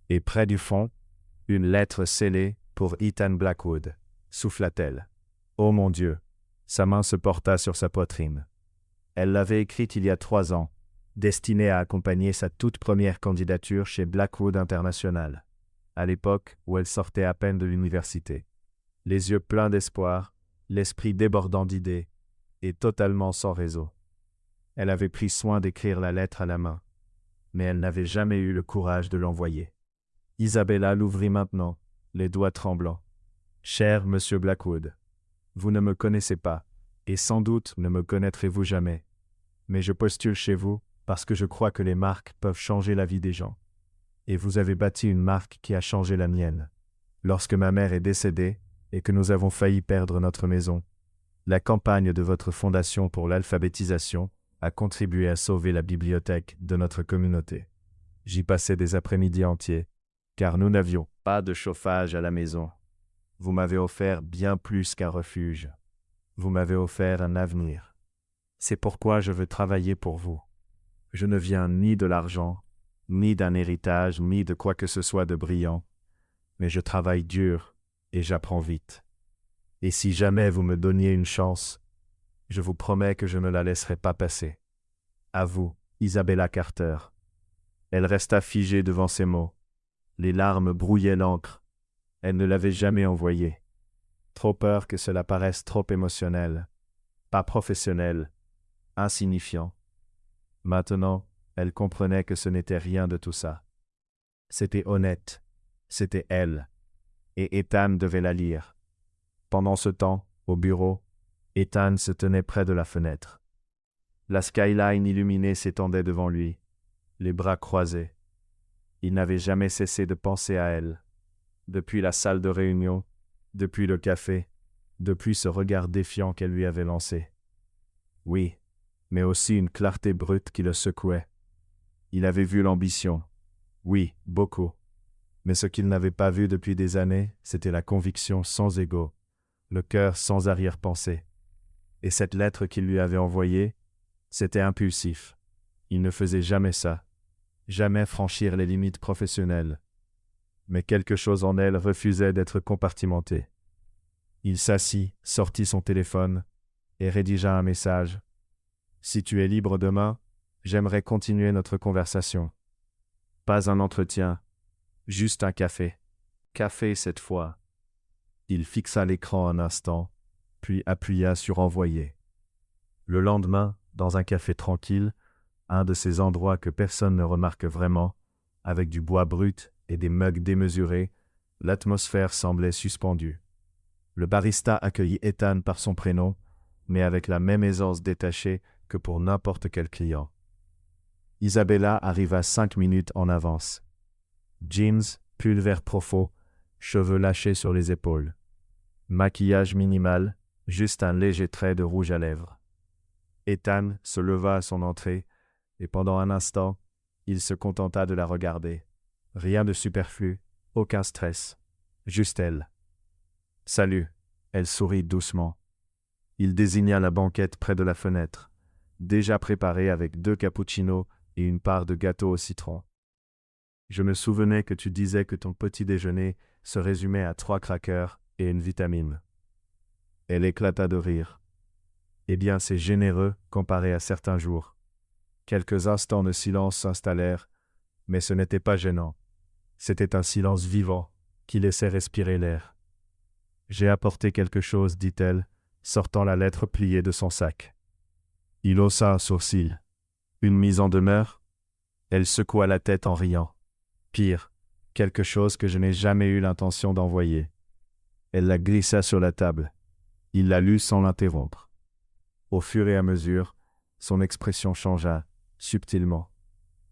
Et près du fond, une lettre scellée pour Ethan Blackwood, souffla-t-elle. Oh mon Dieu! Sa main se porta sur sa poitrine. Elle l'avait écrite il y a 3 ans, destinée à accompagner sa toute première candidature chez Blackwood International, à l'époque où elle sortait à peine de l'université. Les yeux pleins d'espoir, l'esprit débordant d'idées, et totalement sans réseau. Elle avait pris soin d'écrire la lettre à la main, mais elle n'avait jamais eu le courage de l'envoyer. Isabella l'ouvrit maintenant, les doigts tremblants. « Cher Monsieur Blackwood, vous ne me connaissez pas, et sans doute ne me connaîtrez-vous jamais. Mais je postule chez vous parce que je crois que les marques peuvent changer la vie des gens. Et vous avez bâti une marque qui a changé la mienne. Lorsque ma mère est décédée et que nous avons failli perdre notre maison, la campagne de votre fondation pour l'alphabétisation a contribué à sauver la bibliothèque de notre communauté. J'y passais des après-midi entiers, car nous n'avions pas de chauffage à la maison. Vous m'avez offert bien plus qu'un refuge. Vous m'avez offert un avenir. C'est pourquoi je veux travailler pour vous. Je ne viens ni de l'argent, ni d'un héritage, ni de quoi que ce soit de brillant. mais je travaille dur et j'apprends vite. Et si jamais vous me donniez une chance, je vous promets que je ne la laisserai pas passer. À vous, Isabella Carter. Elle resta figée devant ces mots. Les larmes brouillaient l'encre. Elle ne l'avait jamais envoyé. Trop peur que cela paraisse trop émotionnel, pas professionnel, insignifiant. Maintenant, elle comprenait que ce n'était rien de tout ça. C'était honnête, c'était elle, et Ethan devait la lire. Pendant ce temps, au bureau, Ethan se tenait près de la fenêtre. La skyline illuminée s'étendait devant lui, les bras croisés. Il n'avait jamais cessé de penser à elle. Depuis la salle de réunion, depuis le café, depuis ce regard défiant qu'elle lui avait lancé. Oui, mais aussi une clarté brute qui le secouait. Il avait vu l'ambition. Oui, beaucoup. Mais ce qu'il n'avait pas vu depuis des années, c'était la conviction sans ego, le cœur sans arrière-pensée. Et cette lettre qu'il lui avait envoyée, c'était impulsif. Il ne faisait jamais ça. Jamais franchir les limites professionnelles. Mais quelque chose en elle refusait d'être compartimenté. Il s'assit, sortit son téléphone et rédigea un message. « Si tu es libre demain, j'aimerais continuer notre conversation. Pas un entretien, juste un café. Café cette fois. » Il fixa l'écran un instant, puis appuya sur « Envoyer ». Le lendemain, dans un café tranquille, un de ces endroits que personne ne remarque vraiment, avec du bois brut et des mugs démesurés, l'atmosphère semblait suspendue. Le barista accueillit Ethan par son prénom, mais avec la même aisance détachée que pour n'importe quel client. Isabella arriva 5 minutes en avance. Jeans, pull vert profond, cheveux lâchés sur les épaules. Maquillage minimal, juste un léger trait de rouge à lèvres. Ethan se leva à son entrée, et pendant un instant, il se contenta de la regarder. Rien de superflu, aucun stress, juste elle. « Salut », elle sourit doucement. Il désigna la banquette près de la fenêtre, déjà préparée avec 2 cappuccinos et une part de gâteau au citron. « Je me souvenais que tu disais que ton petit déjeuner se résumait à 3 crackers et une vitamine. » Elle éclata de rire. « Eh bien, c'est généreux comparé à certains jours. » Quelques instants de silence s'installèrent, mais ce n'était pas gênant. C'était un silence vivant qui laissait respirer l'air. « J'ai apporté quelque chose, dit-elle, sortant la lettre pliée de son sac. » Il haussa un sourcil. « Une mise en demeure ?» Elle secoua la tête en riant. « Pire, quelque chose que je n'ai jamais eu l'intention d'envoyer. » Elle la glissa sur la table. Il la lut sans l'interrompre. Au fur et à mesure, son expression changea, subtilement.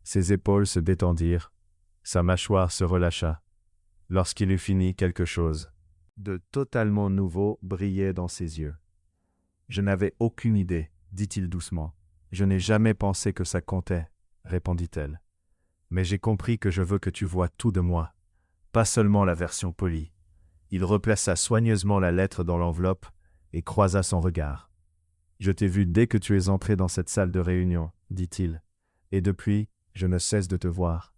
Ses épaules se détendirent, sa mâchoire se relâcha. Lorsqu'il eut fini, quelque chose de totalement nouveau brillait dans ses yeux. « Je n'avais aucune idée, dit-il doucement. Je n'ai jamais pensé que ça comptait, répondit-elle. Mais j'ai compris que je veux que tu vois tout de moi, pas seulement la version polie. » Il replaça soigneusement la lettre dans l'enveloppe et croisa son regard. « Je t'ai vu dès que tu es entré dans cette salle de réunion, dit-il. Et depuis, je ne cesse de te voir. »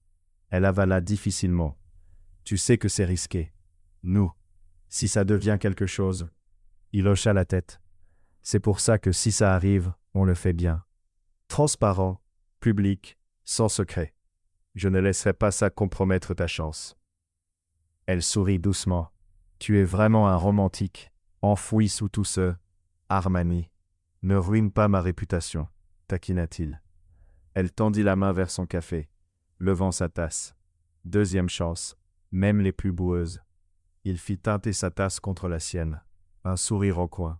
Elle avala difficilement. « Tu sais que c'est risqué. Nous, si ça devient quelque chose. » Il hocha la tête. « C'est pour ça que si ça arrive, on le fait bien. Transparent, public, sans secret. Je ne laisserai pas ça compromettre ta chance. » Elle sourit doucement. « Tu es vraiment un romantique, enfoui sous tout ce Armani. Ne ruine pas ma réputation, taquina-t-il. » Elle tendit la main vers son café, levant sa tasse. Deuxième chance, même les plus boueuses. Il fit teinter sa tasse contre la sienne, un sourire au coin.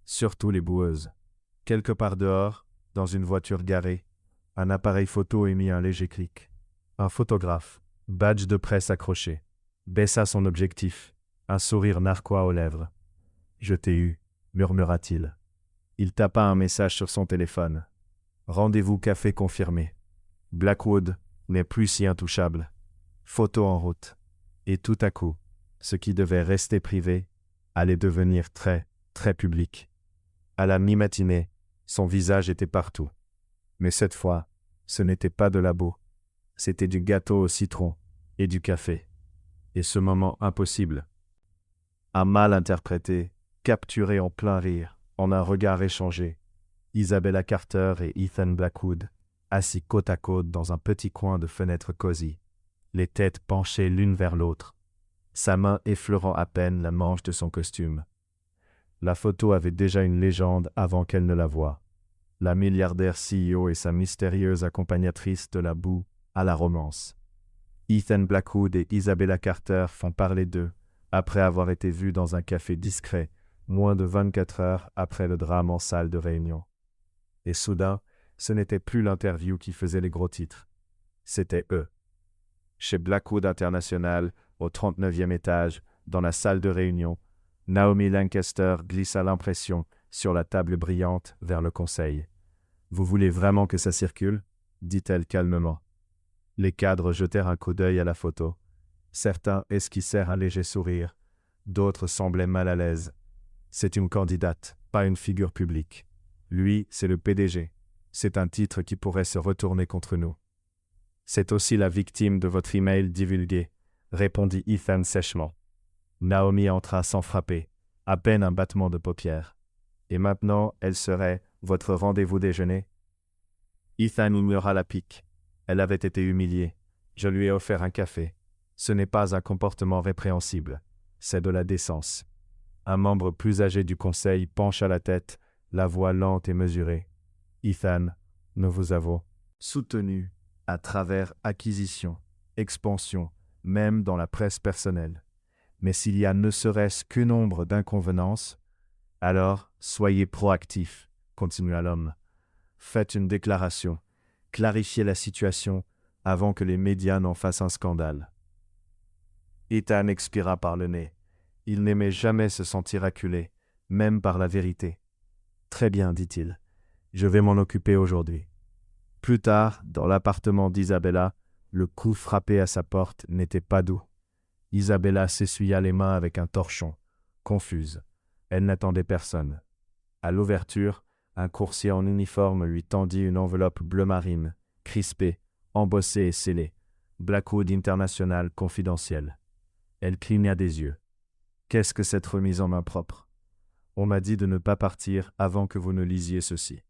Surtout les boueuses. Quelque part dehors, dans une voiture garée, un appareil photo émit un léger clic. Un photographe, badge de presse accroché, baissa son objectif, un sourire narquois aux lèvres. « Je t'ai eu », murmura-t-il. Il tapa un message sur son téléphone. Rendez-vous café confirmé. Blackwood n'est plus si intouchable. Photo en route. Et tout à coup, ce qui devait rester privé allait devenir très, très public. À la mi-matinée, son visage était partout. Mais cette fois, ce n'était pas de la boue. C'était du gâteau au citron et du café. Et ce moment impossible. Un mal interprété, capturé en plein rire, en un regard échangé. Isabella Carter et Ethan Blackwood, assis côte à côte dans un petit coin de fenêtre cosy, les têtes penchées l'une vers l'autre, sa main effleurant à peine la manche de son costume. La photo avait déjà une légende avant qu'elle ne la voie. La milliardaire CEO et sa mystérieuse accompagnatrice de la boue à la romance. Ethan Blackwood et Isabella Carter font parler d'eux, après avoir été vus dans un café discret, moins de 24 heures après le drame en salle de réunion. Et soudain, ce n'était plus l'interview qui faisait les gros titres. C'était eux. Chez Blackwood International, au 39e étage, dans la salle de réunion, Naomi Lancaster glissa l'impression sur la table brillante vers le conseil. « Vous voulez vraiment que ça circule ?» dit-elle calmement. Les cadres jetèrent un coup d'œil à la photo. Certains esquissèrent un léger sourire, d'autres semblaient mal à l'aise. C'est une candidate, pas une figure publique. Lui, c'est le PDG. C'est un titre qui pourrait se retourner contre nous. C'est aussi la victime de votre email divulgué, répondit Ethan sèchement. Naomi entra sans frapper, à peine un battement de paupières. Et maintenant, elle serait votre rendez-vous déjeuner? Ethan ignora la pique. Elle avait été humiliée. Je lui ai offert un café. Ce n'est pas un comportement répréhensible. C'est de la décence. Un membre plus âgé du conseil pencha la tête, la voix lente et mesurée. Ethan, nous vous avons soutenu à travers acquisition, expansion, même dans la presse personnelle. Mais s'il y a ne serait-ce qu'une ombre d'inconvenance, alors soyez proactif, continua l'homme. Faites une déclaration, clarifiez la situation avant que les médias n'en fassent un scandale. Ethan expira par le nez. Il n'aimait jamais se sentir acculé, même par la vérité. Très bien, dit-il. Je vais m'en occuper aujourd'hui. Plus tard, dans l'appartement d'Isabella, le coup frappé à sa porte n'était pas doux. Isabella s'essuya les mains avec un torchon, confuse. Elle n'attendait personne. À l'ouverture, un coursier en uniforme lui tendit une enveloppe bleu marine, crispée, embossée et scellée. Blackwood International confidentiel. Elle cligna des yeux. Qu'est-ce que cette remise en main propre? On m'a dit de ne pas partir avant que vous ne lisiez ceci.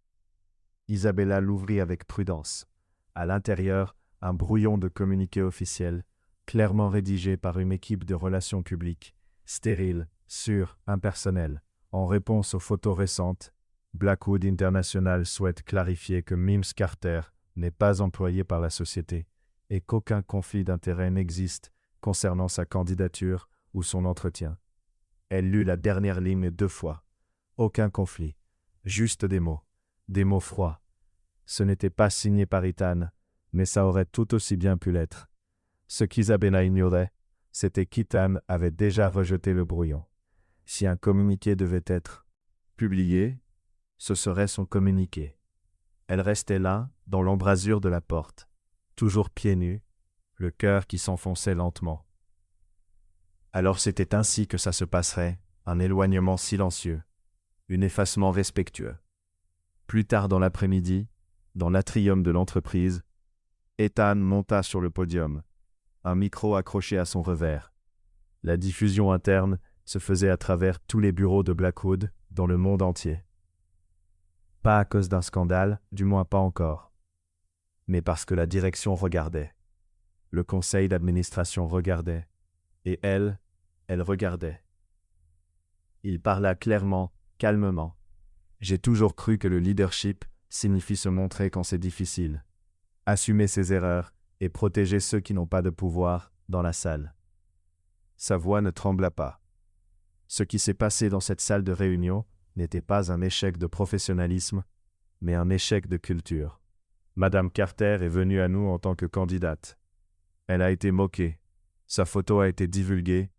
Isabella l'ouvrit avec prudence. À l'intérieur, un brouillon de communiqué officiel, clairement rédigé par une équipe de relations publiques, stérile, sûr, impersonnel. En réponse aux photos récentes, Blackwood International souhaite clarifier que Mims Carter n'est pas employé par la société et qu'aucun conflit d'intérêt n'existe concernant sa candidature ou son entretien. Elle lut la dernière ligne 2 fois. Aucun conflit. Juste des mots froids. Ce n'était pas signé par Ethan, mais ça aurait tout aussi bien pu l'être. Ce qu'Isabella ignorait, c'était qu'Ethan avait déjà rejeté le brouillon. Si un communiqué devait être publié, ce serait son communiqué. Elle restait là, dans l'embrasure de la porte, toujours pieds nus, le cœur qui s'enfonçait lentement. Alors c'était ainsi que ça se passerait, un éloignement silencieux, un effacement respectueux. Plus tard dans l'après-midi, dans l'atrium de l'entreprise, Ethan monta sur le podium, un micro accroché à son revers. La diffusion interne se faisait à travers tous les bureaux de Blackwood dans le monde entier. Pas à cause d'un scandale, du moins pas encore, mais parce que la direction regardait. Le conseil d'administration regardait, et elle regardait. Il parla clairement, calmement. J'ai toujours cru que le leadership signifie se montrer quand c'est difficile, assumer ses erreurs et protéger ceux qui n'ont pas de pouvoir dans la salle. Sa voix ne trembla pas. Ce qui s'est passé dans cette salle de réunion n'était pas un échec de professionnalisme, mais un échec de culture. Madame Carter est venue à nous en tant que candidate. Elle a été moquée, sa photo a été divulguée,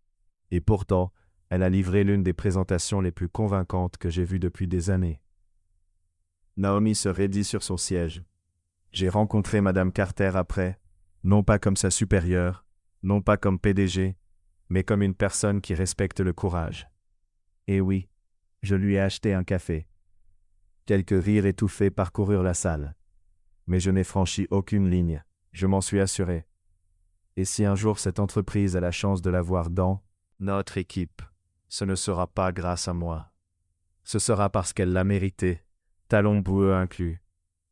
et pourtant, elle a livré l'une des présentations les plus convaincantes que j'ai vues depuis des années. Naomi se raidit sur son siège. J'ai rencontré Madame Carter après, non pas comme sa supérieure, non pas comme PDG, mais comme une personne qui respecte le courage. Et oui, je lui ai acheté un café. Quelques rires étouffés parcoururent la salle. Mais je n'ai franchi aucune ligne, je m'en suis assuré. Et si un jour cette entreprise a la chance de l'avoir dans notre équipe, ce ne sera pas grâce à moi. Ce sera parce qu'elle l'a mérité, talons boueux inclus,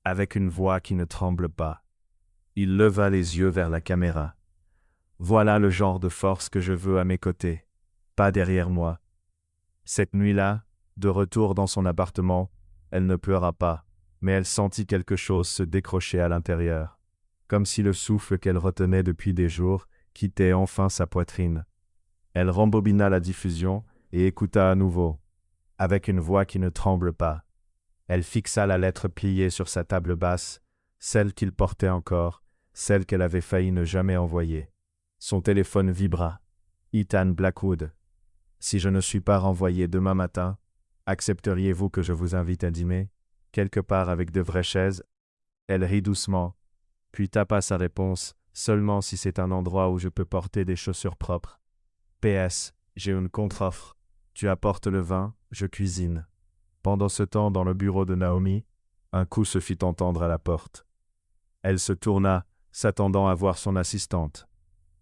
avec une voix qui ne tremble pas. Il leva les yeux vers la caméra. Voilà le genre de force que je veux à mes côtés, pas derrière moi. Cette nuit-là, de retour dans son appartement, elle ne pleura pas, mais elle sentit quelque chose se décrocher à l'intérieur, comme si le souffle qu'elle retenait depuis des jours quittait enfin sa poitrine. Elle rembobina la diffusion et écouta à nouveau, avec une voix qui ne tremble pas. Elle fixa la lettre pliée sur sa table basse, celle qu'il portait encore, celle qu'elle avait failli ne jamais envoyer. Son téléphone vibra. Ethan Blackwood. Si je ne suis pas renvoyé demain matin, accepteriez-vous que je vous invite à dîner, quelque part avec de vraies chaises? Elle rit doucement, puis tapa sa réponse, seulement si c'est un endroit où je peux porter des chaussures propres. PS, j'ai une contre-offre. Tu apportes le vin, je cuisine. Pendant ce temps, dans le bureau de Naomi, un coup se fit entendre à la porte. Elle se tourna, s'attendant à voir son assistante.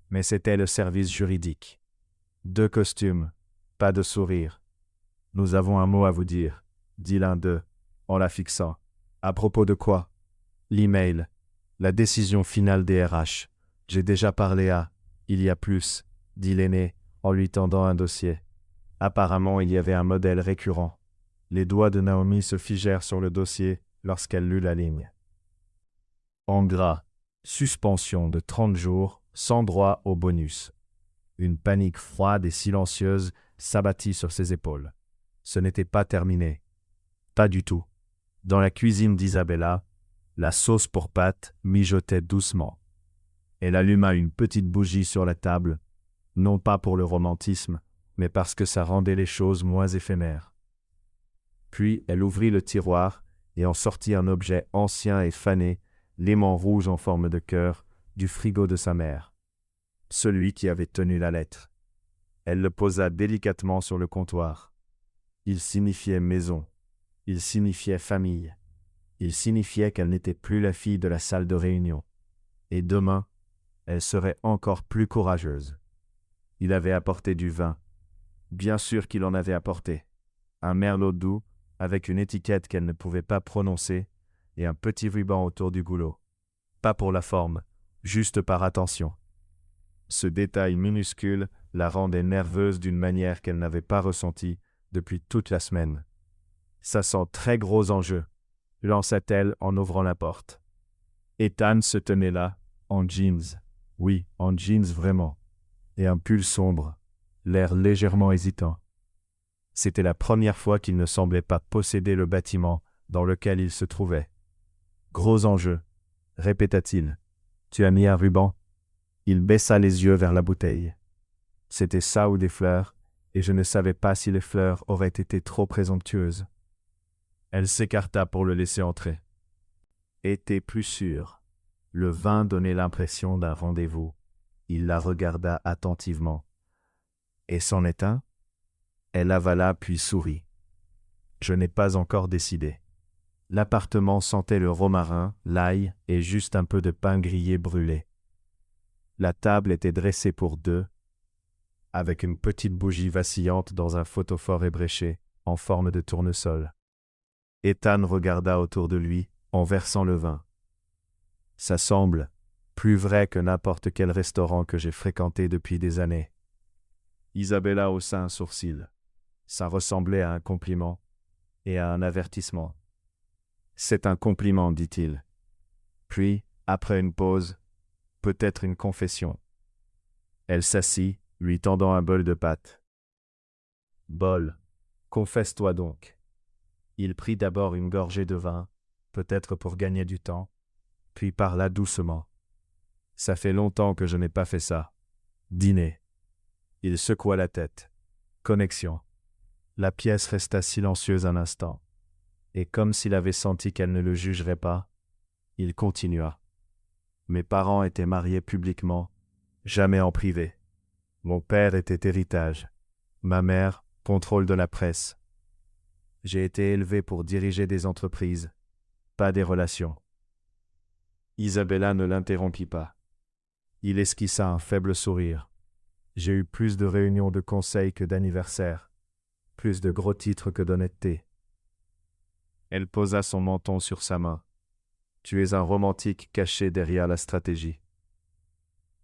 Mais c'était le service juridique. 2 costumes, pas de sourire. Nous avons un mot à vous dire, dit l'un d'eux, en la fixant. À propos de quoi? L'email, la décision finale des RH. J'ai déjà parlé à, il y a plus, dit l'aîné, en lui tendant un dossier. Apparemment, il y avait un modèle récurrent. Les doigts de Naomi se figèrent sur le dossier lorsqu'elle lut la ligne. En gras, suspension de 30 jours, sans droit au bonus. Une panique froide et silencieuse s'abattit sur ses épaules. Ce n'était pas terminé. Pas du tout. Dans la cuisine d'Isabella, la sauce pour pâtes mijotait doucement. Elle alluma une petite bougie sur la table, non pas pour le romantisme, mais parce que ça rendait les choses moins éphémères. Puis elle ouvrit le tiroir et en sortit un objet ancien et fané, l'aimant rouge en forme de cœur, du frigo de sa mère. Celui qui avait tenu la lettre. Elle le posa délicatement sur le comptoir. Il signifiait maison. Il signifiait famille. Il signifiait qu'elle n'était plus la fille de la salle de réunion. Et demain, elle serait encore plus courageuse. Il avait apporté du vin. Bien sûr qu'il en avait apporté. Un merlot doux, avec une étiquette qu'elle ne pouvait pas prononcer, et un petit ruban autour du goulot. Pas pour la forme, juste par attention. Ce détail minuscule la rendait nerveuse d'une manière qu'elle n'avait pas ressentie depuis toute la semaine. Ça sent très gros enjeu, lança-t-elle en ouvrant la porte. Ethan se tenait là, en jeans. Oui, en jeans vraiment. Et un pull sombre, l'air légèrement hésitant. C'était la première fois qu'il ne semblait pas posséder le bâtiment dans lequel il se trouvait. Gros enjeu, répéta-t-il. Tu as mis un ruban? Il baissa les yeux vers la bouteille. C'était ça ou des fleurs, et je ne savais pas si les fleurs auraient été trop présomptueuses. Elle s'écarta pour le laisser entrer. Était plus sûr. Le vin donnait l'impression d'un rendez-vous. Il la regarda attentivement. Et c'en est un? Elle avala puis sourit. Je n'ai pas encore décidé. L'appartement sentait le romarin, l'ail et juste un peu de pain grillé brûlé. La table était dressée pour 2, avec une petite bougie vacillante dans un photophore ébréché, en forme de tournesol. Ethan regarda autour de lui, en versant le vin. Ça semble plus vrai que n'importe quel restaurant que j'ai fréquenté depuis des années. Isabella haussa un sourcil. Ça ressemblait à un compliment et à un avertissement. C'est un compliment, dit-il. Puis, après une pause, peut-être une confession. Elle s'assit, lui tendant un bol de pâtes. Bol, confesse-toi donc. Il prit d'abord une gorgée de vin, peut-être pour gagner du temps, puis parla doucement. Ça fait longtemps que je n'ai pas fait ça. Dîner. Il secoua la tête. Connexion. La pièce resta silencieuse un instant. Et comme s'il avait senti qu'elle ne le jugerait pas, il continua. Mes parents étaient mariés publiquement, jamais en privé. Mon père était héritage. Ma mère, contrôle de la presse. J'ai été élevé pour diriger des entreprises, pas des relations. Isabella ne l'interrompit pas. Il esquissa un faible sourire. J'ai eu plus de réunions de conseil que d'anniversaires, plus de gros titres que d'honnêteté. Elle posa son menton sur sa main. Tu es un romantique caché derrière la stratégie.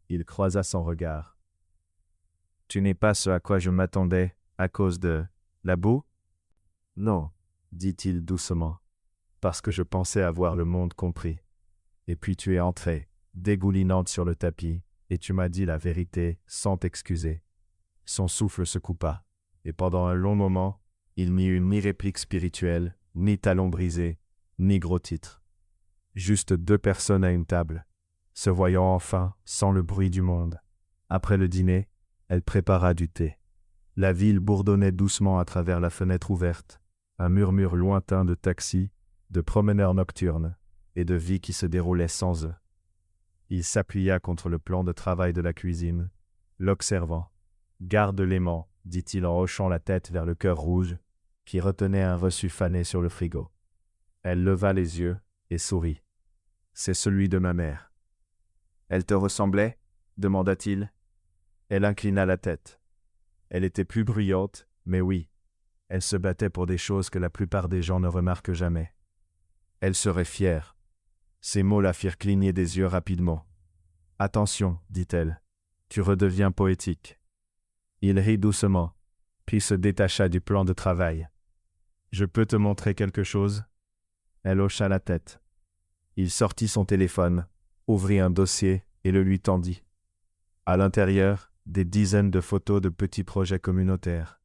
Il croisa son regard. Tu n'es pas ce à quoi je m'attendais à cause de la boue? Non, dit-il doucement, parce que je pensais avoir le monde compris. Et puis tu es entrée, dégoulinante sur le tapis, et tu m'as dit la vérité sans t'excuser. Son souffle se coupa, et pendant un long moment, il n'y eut ni réplique spirituelle, ni talon brisé, ni gros titre. Juste deux personnes à une table, se voyant enfin sans le bruit du monde. Après le dîner, elle prépara du thé. La ville bourdonnait doucement à travers la fenêtre ouverte, un murmure lointain de taxis, de promeneurs nocturnes et de vie qui se déroulait sans eux. Il s'appuya contre le plan de travail de la cuisine, l'observant. « Garde l'aimant », dit-il en hochant la tête vers le cœur rouge, qui retenait un reçu fané sur le frigo. Elle leva les yeux et sourit. « C'est celui de ma mère. »« Elle te ressemblait » demanda-t-il. Elle inclina la tête. Elle était plus bruyante, mais oui, elle se battait pour des choses que la plupart des gens ne remarquent jamais. Elle serait fière. Ces mots la firent cligner des yeux rapidement. « Attention, dit-elle, tu redeviens poétique. » Il rit doucement, puis se détacha du plan de travail. « Je peux te montrer quelque chose ?» Elle hocha la tête. Il sortit son téléphone, ouvrit un dossier et le lui tendit. À l'intérieur, des dizaines de photos de petits projets communautaires.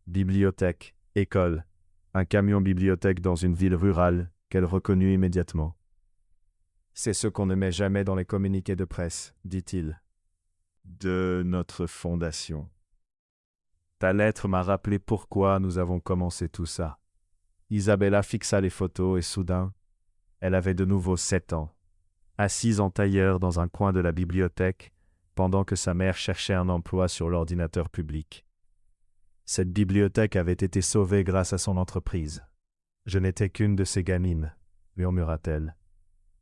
Bibliothèque, école, un camion bibliothèque dans une ville rurale qu'elle reconnut immédiatement. « C'est ce qu'on ne met jamais dans les communiqués de presse, dit-il. De notre fondation. Ta lettre m'a rappelé pourquoi nous avons commencé tout ça. » Isabella fixa les photos et soudain, elle avait de nouveau 7 ans, assise en tailleur dans un coin de la bibliothèque, pendant que sa mère cherchait un emploi sur l'ordinateur public. Cette bibliothèque avait été sauvée grâce à son entreprise. « Je n'étais qu'une de ces gamines, » murmura-t-elle.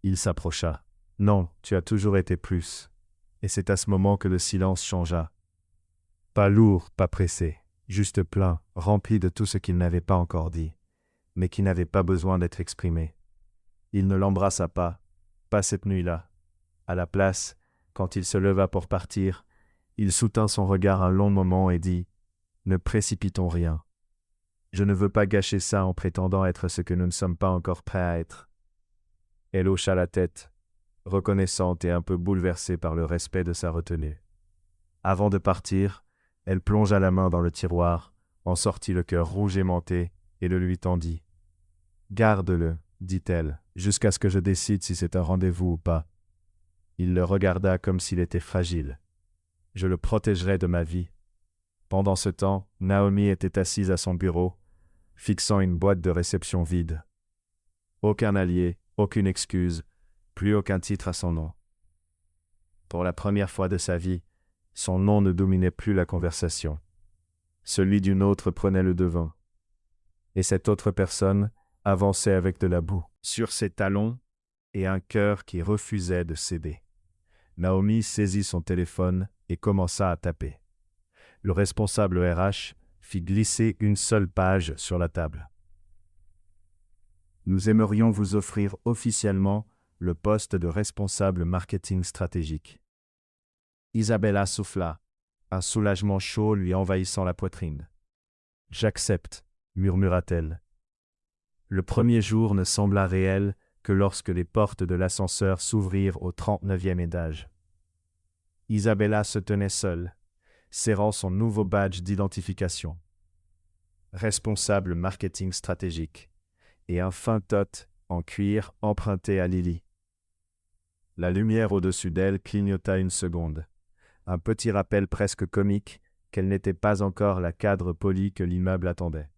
Il s'approcha. « Non, tu as toujours été plus. » Et c'est à ce moment que le silence changea. Pas lourd, pas pressé, juste plein, rempli de tout ce qu'il n'avait pas encore dit, mais qui n'avait pas besoin d'être exprimé. Il ne l'embrassa pas cette nuit-là. À la place, quand il se leva pour partir, il soutint son regard un long moment et dit « Ne précipitons rien. Je ne veux pas gâcher ça en prétendant être ce que nous ne sommes pas encore prêts à être. » Elle hocha la tête, reconnaissante et un peu bouleversée par le respect de sa retenue. Avant de partir, elle plongea la main dans le tiroir, en sortit le cœur rouge aimanté et le lui tendit. « Garde-le, dit-elle, jusqu'à ce que je décide si c'est un rendez-vous ou pas. » Il le regarda comme s'il était fragile. « Je le protégerai de ma vie. » Pendant ce temps, Naomi était assise à son bureau, fixant une boîte de réception vide. Aucun allié, aucune excuse, plus aucun titre à son nom. Pour la première fois de sa vie, son nom ne dominait plus la conversation. Celui d'une autre prenait le devant. Et cette autre personne avançait avec de la boue sur ses talons et un cœur qui refusait de céder. Naomi saisit son téléphone et commença à taper. Le responsable RH fit glisser une seule page sur la table. Nous aimerions vous offrir officiellement le poste de responsable marketing stratégique. Isabella souffla, un soulagement chaud lui envahissant la poitrine. « J'accepte, » murmura-t-elle. Le premier jour ne sembla réel que lorsque les portes de l'ascenseur s'ouvrirent au 39e étage. Isabella se tenait seule, serrant son nouveau badge d'identification. Responsable marketing stratégique, et un fin tote en cuir emprunté à Lily. La lumière au-dessus d'elle clignota une seconde, un petit rappel presque comique qu'elle n'était pas encore la cadre polie que l'immeuble attendait.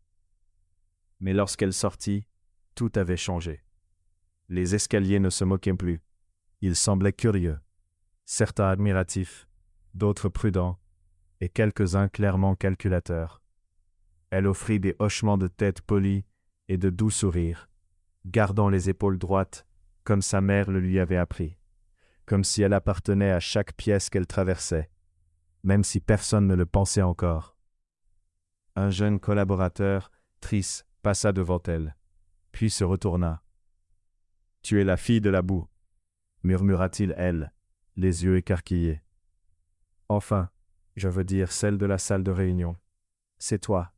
Mais lorsqu'elle sortit, tout avait changé. Les escaliers ne se moquaient plus. Ils semblaient curieux, certains admiratifs, d'autres prudents, et quelques-uns clairement calculateurs. Elle offrit des hochements de tête polis et de doux sourires, gardant les épaules droites, comme sa mère le lui avait appris. comme si elle appartenait à chaque pièce qu'elle traversait, même si personne ne le pensait encore. Un jeune collaborateur, Tris, passa devant elle, puis se retourna. « Tu es la fille de la boue, » murmura-t-il, elle, les yeux écarquillés. « Enfin, je veux dire celle de la salle de réunion. C'est toi. »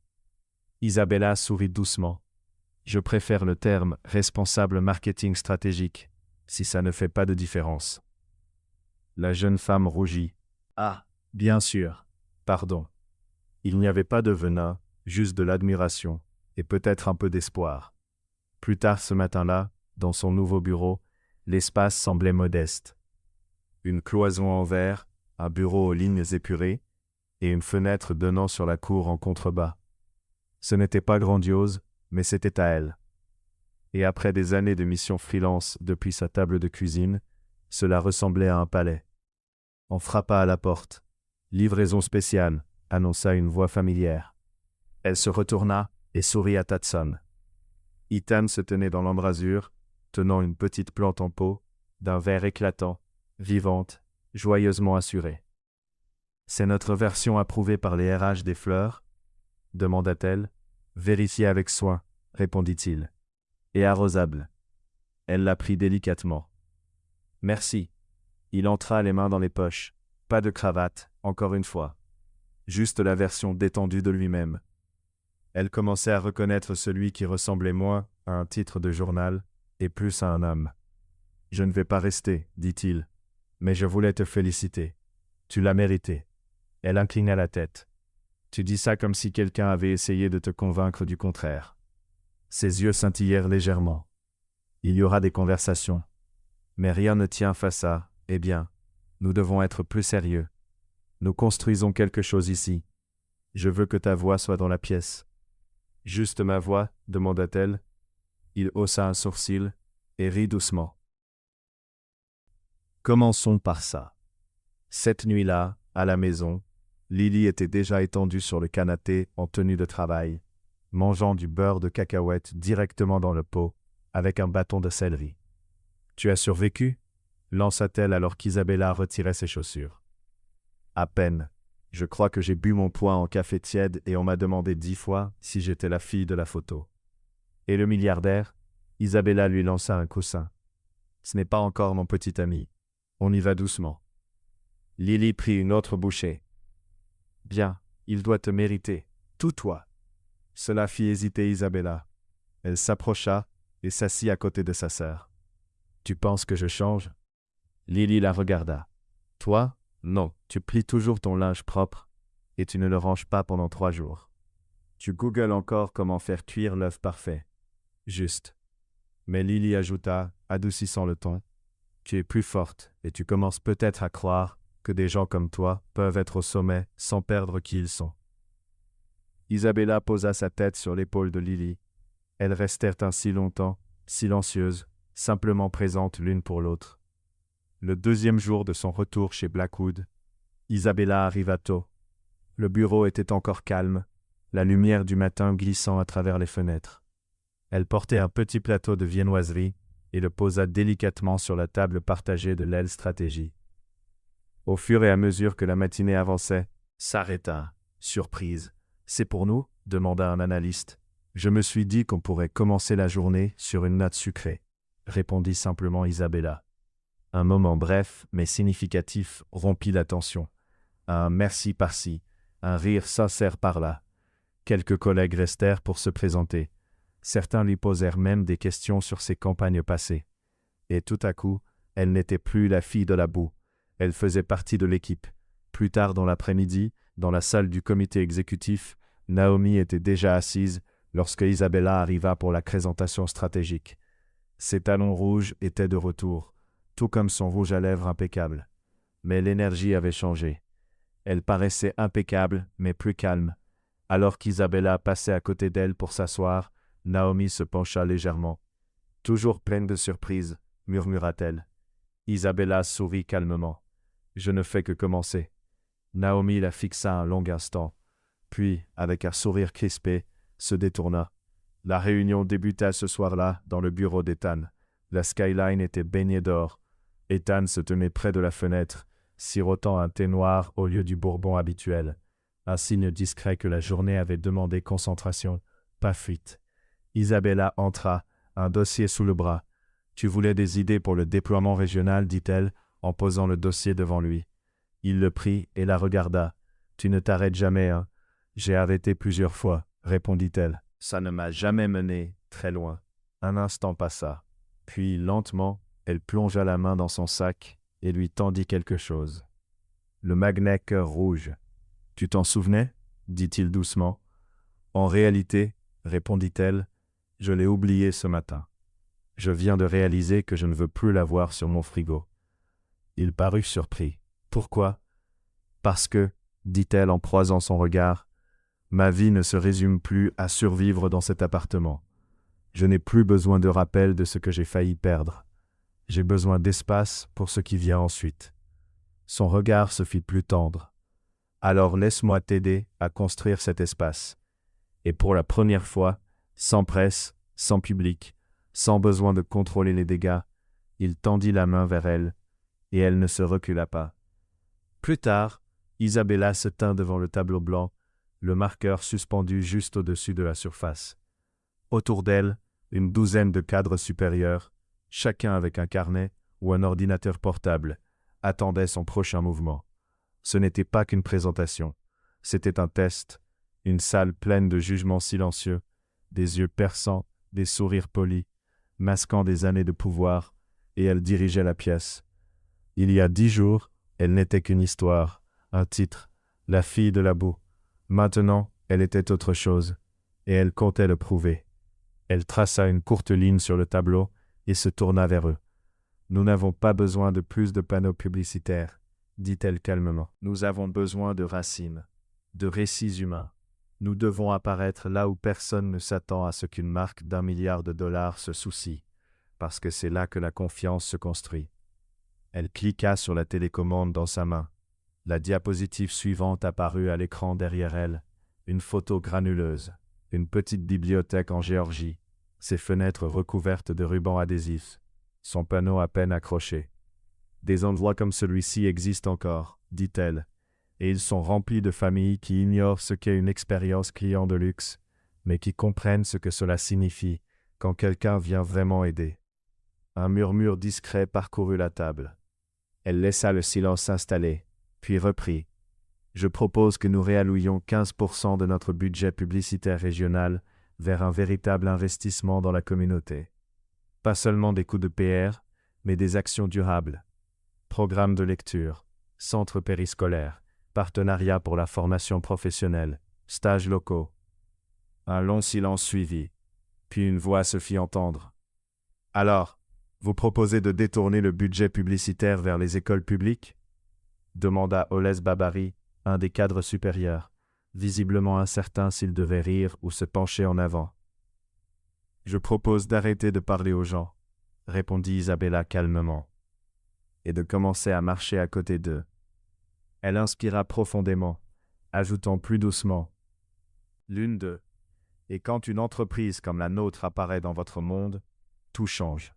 Isabella sourit doucement. « Je préfère le terme responsable marketing stratégique, si ça ne fait pas de différence. » La jeune femme rougit. « Ah, bien sûr. Pardon. » Il n'y avait pas de venin, juste de l'admiration, et peut-être un peu d'espoir. Plus tard ce matin-là, dans son nouveau bureau, l'espace semblait modeste. Une cloison en verre, un bureau aux lignes épurées, et une fenêtre donnant sur la cour en contrebas. Ce n'était pas grandiose, mais c'était à elle. Et après des années de mission freelance depuis sa table de cuisine, cela ressemblait à un palais. On frappa à la porte. « Livraison spéciale », annonça une voix familière. Elle se retourna et sourit à Tatson. Ethan se tenait dans l'embrasure, tenant une petite plante en pot, d'un vert éclatant, vivante, joyeusement assurée. « C'est notre version approuvée par les RH des fleurs ?» demanda-t-elle. « Vérifiez avec soin, » répondit-il. « Et arrosable. » Elle la prit délicatement. « Merci. » Il entra les mains dans les poches. Pas de cravate, encore une fois. Juste la version détendue de lui-même. Elle commençait à reconnaître celui qui ressemblait moins à un titre de journal et plus à un homme. « Je ne vais pas rester, dit-il, mais je voulais te féliciter. Tu l'as mérité. » Elle inclina la tête. « Tu dis ça comme si quelqu'un avait essayé de te convaincre du contraire. » Ses yeux scintillèrent légèrement. « Il y aura des conversations. Mais rien ne tient face à, eh bien, nous devons être plus sérieux. Nous construisons quelque chose ici. Je veux que ta voix soit dans la pièce. » « Juste ma voix ?» demanda-t-elle. Il haussa un sourcil et rit doucement. Commençons par ça. Cette nuit-là, à la maison, Lily était déjà étendue sur le canapé en tenue de travail, mangeant du beurre de cacahuète directement dans le pot, avec un bâton de céleri. « Tu as survécu ?» lança-t-elle alors qu'Isabella retirait ses chaussures. « À peine. Je crois que j'ai bu mon poids en café tiède et on m'a demandé 10 fois si j'étais la fille de la photo. » « Et le milliardaire ?» Isabella lui lança un coussin. « Ce n'est pas encore mon petit ami. On y va doucement. » Lily prit une autre bouchée. « Bien, il doit te mériter. Tout toi. » Cela fit hésiter Isabella. Elle s'approcha et s'assit à côté de sa sœur. « Tu penses que je change ?» Lily la regarda. « Toi, non, tu plies toujours ton linge propre et tu ne le ranges pas pendant 3 jours. Tu googles encore comment faire cuire l'œuf parfait. Juste. » Mais Lily ajouta, adoucissant le ton, « Tu es plus forte et tu commences peut-être à croire que des gens comme toi peuvent être au sommet sans perdre qui ils sont. » Isabella posa sa tête sur l'épaule de Lily. Elles restèrent ainsi longtemps, silencieuses, simplement présentes l'une pour l'autre. Le 2e jour de son retour chez Blackwood, Isabella arriva tôt. Le bureau était encore calme, la lumière du matin glissant à travers les fenêtres. Elle portait un petit plateau de viennoiserie et le posa délicatement sur la table partagée de l'aile stratégie. Au fur et à mesure que la matinée avançait, s'arrêta, surprise. « C'est pour nous ?» demanda un analyste. « Je me suis dit qu'on pourrait commencer la journée sur une note sucrée », répondit simplement Isabella. Un moment bref mais significatif rompit la tension. Un merci par-ci, un rire sincère par-là. Quelques collègues restèrent pour se présenter. Certains lui posèrent même des questions sur ses campagnes passées. Et tout à coup, elle n'était plus la fille de la boue. Elle faisait partie de l'équipe. Plus tard dans l'après-midi, dans la salle du comité exécutif, Naomi était déjà assise lorsque Isabella arriva pour la présentation stratégique. Ses talons rouges étaient de retour, tout comme son rouge à lèvres impeccable. Mais l'énergie avait changé. Elle paraissait impeccable, mais plus calme. Alors qu'Isabella passait à côté d'elle pour s'asseoir, Naomi se pencha légèrement. « Toujours pleine de surprises » murmura-t-elle. Isabella sourit calmement. « Je ne fais que commencer. » Naomi la fixa un long instant, puis, avec un sourire crispé, se détourna. La réunion débuta ce soir-là dans le bureau d'Ethan. La skyline était baignée d'or, Ethan se tenait près de la fenêtre, sirotant un thé noir au lieu du bourbon habituel, un signe discret que la journée avait demandé concentration, pas fuite. Isabella entra, un dossier sous le bras. « Tu voulais des idées pour le déploiement régional, dit-elle, en posant le dossier devant lui. Il le prit et la regarda. « Tu ne t'arrêtes jamais, hein? J'ai arrêté plusieurs fois, répondit-elle. Ça ne m'a jamais mené très loin. Un instant passa. Puis, lentement, elle plongea la main dans son sac et lui tendit quelque chose. Le magnet cœur rouge. « Tu t'en souvenais » dit-il doucement. « En réalité, répondit-elle, je l'ai oublié ce matin. Je viens de réaliser que je ne veux plus l'avoir sur mon frigo. » Il parut surpris. « Pourquoi ?»« Parce que, dit-elle en croisant son regard, ma vie ne se résume plus à survivre dans cet appartement. Je n'ai plus besoin de rappel de ce que j'ai failli perdre. J'ai besoin d'espace pour ce qui vient ensuite. » Son regard se fit plus tendre. « Alors laisse-moi t'aider à construire cet espace. » Et pour la première fois, sans presse, sans public, sans besoin de contrôler les dégâts, il tendit la main vers elle, et elle ne se recula pas. Plus tard, Isabella se tint devant le tableau blanc, le marqueur suspendu juste au-dessus de la surface. Autour d'elle, une douzaine de cadres supérieurs, chacun avec un carnet ou un ordinateur portable, attendaient son prochain mouvement. Ce n'était pas qu'une présentation, c'était un test, une salle pleine de jugements silencieux, des yeux perçants, des sourires polis, masquant des années de pouvoir, et elle dirigeait la pièce. Il y a 10 jours, elle n'était qu'une histoire, un titre, la fille de la boue. Maintenant, elle était autre chose, et elle comptait le prouver. Elle traça une courte ligne sur le tableau et se tourna vers eux. « Nous n'avons pas besoin de plus de panneaux publicitaires, » dit-elle calmement. « Nous avons besoin de racines, de récits humains. Nous devons apparaître là où personne ne s'attend à ce qu'une marque d'1 milliard de dollars se soucie, parce que c'est là que la confiance se construit. » Elle cliqua sur la télécommande dans sa main. La diapositive suivante apparut à l'écran derrière elle, une photo granuleuse, une petite bibliothèque en Géorgie, ses fenêtres recouvertes de rubans adhésifs, son panneau à peine accroché. « Des endroits comme celui-ci existent encore, » dit-elle, et ils sont remplis de familles qui ignorent ce qu'est une expérience client de luxe, mais qui comprennent ce que cela signifie quand quelqu'un vient vraiment aider. Un murmure discret parcourut la table. Elle laissa le silence s'installer, puis reprit. « Je propose que nous réallouions 15% de notre budget publicitaire régional vers un véritable investissement dans la communauté. Pas seulement des coups de PR, mais des actions durables. Programmes de lecture, centres périscolaires, partenariats pour la formation professionnelle, stages locaux. » Un long silence suivit, puis une voix se fit entendre. « Alors, vous proposez de détourner le budget publicitaire vers les écoles publiques ?» demanda Oles Babari, un des cadres supérieurs, visiblement incertain s'il devait rire ou se pencher en avant. « Je propose d'arrêter de parler aux gens, » répondit Isabella calmement, « et de commencer à marcher à côté d'eux. » Elle inspira profondément, ajoutant plus doucement. « L'une d'eux. Et quand une entreprise comme la nôtre apparaît dans votre monde, tout change. »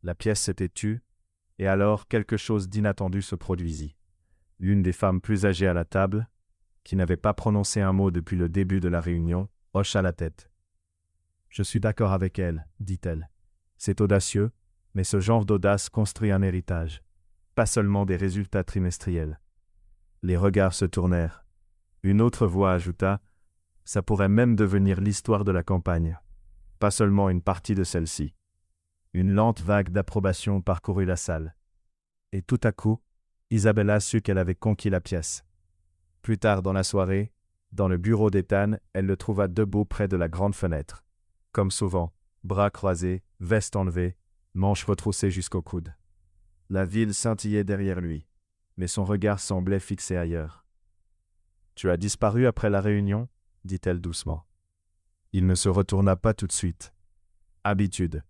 La pièce s'était tue, et alors quelque chose d'inattendu se produisit. L'une des femmes plus âgées à la table, qui n'avait pas prononcé un mot depuis le début de la réunion, hocha la tête. « Je suis d'accord avec elle, » dit-elle. « C'est audacieux, mais ce genre d'audace construit un héritage, pas seulement des résultats trimestriels. » Les regards se tournèrent. Une autre voix ajouta « Ça pourrait même devenir l'histoire de la campagne, pas seulement une partie de celle-ci. » Une lente vague d'approbation parcourut la salle. Et tout à coup, Isabella sut qu'elle avait conquis la pièce. Plus tard dans la soirée, dans le bureau d'Ethan, elle le trouva debout près de la grande fenêtre. Comme souvent, bras croisés, veste enlevée, manches retroussées jusqu'au coude. La ville scintillait derrière lui, mais son regard semblait fixé ailleurs. « Tu as disparu après la réunion ?» dit-elle doucement. Il ne se retourna pas tout de suite. « Habitude.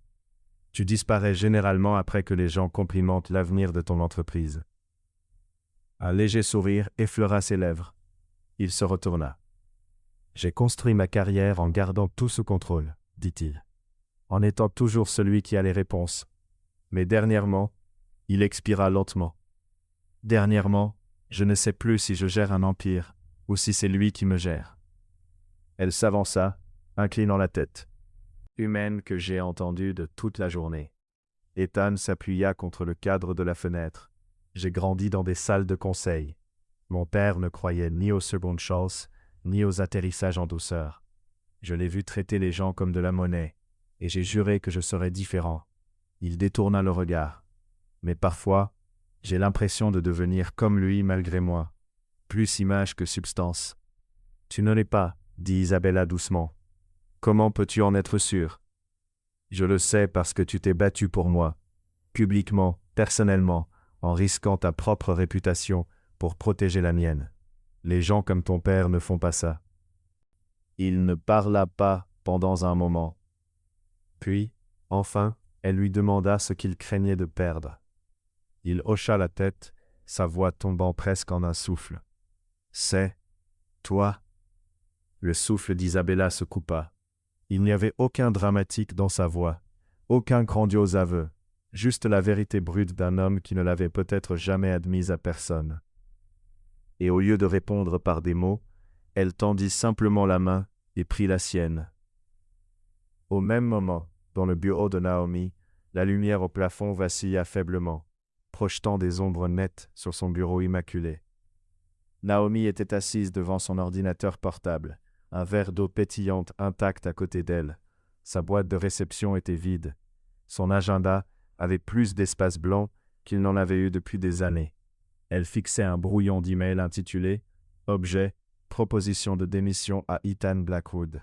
Tu disparais généralement après que les gens complimentent l'avenir de ton entreprise. » Un léger sourire effleura ses lèvres. Il se retourna. « J'ai construit ma carrière en gardant tout sous contrôle, » dit-il, « en étant toujours celui qui a les réponses. Mais dernièrement, Il expira lentement. Dernièrement, je ne sais plus si je gère un empire ou si c'est lui qui me gère. Elle s'avança, inclinant la tête. Humaine que j'ai entendue de toute la journée. Ethan s'appuya contre le cadre de la fenêtre. J'ai grandi dans des salles de conseil. Mon père ne croyait ni aux secondes chances, ni aux atterrissages en douceur. Je l'ai vu traiter les gens comme de la monnaie, et j'ai juré que je serais différent. Il détourna le regard. Mais parfois, j'ai l'impression de devenir comme lui malgré moi. Plus image que substance. Tu ne l'es pas, dit Isabella doucement. Comment peux-tu en être sûr? Je le sais parce que tu t'es battu pour moi, publiquement, personnellement, en risquant ta propre réputation pour protéger la mienne. Les gens comme ton père ne font pas ça. Il ne parla pas pendant un moment. Puis, enfin, elle lui demanda ce qu'il craignait de perdre. Il hocha la tête, sa voix tombant presque en un souffle. « C'est toi ?» Le souffle d'Isabella se coupa. Il n'y avait aucun dramatique dans sa voix, aucun grandiose aveu, juste la vérité brute d'un homme qui ne l'avait peut-être jamais admise à personne. Et au lieu de répondre par des mots, elle tendit simplement la main et prit la sienne. Au même moment, dans le bureau de Naomi, la lumière au plafond vacilla faiblement, projetant des ombres nettes sur son bureau immaculé. Naomi était assise devant son ordinateur portable, un verre d'eau pétillante intact à côté d'elle. Sa boîte de réception était vide. Son agenda avait plus d'espace blanc qu'il n'en avait eu depuis des années. Elle fixait un brouillon d'email intitulé « Objet, proposition de démission à Ethan Blackwood ».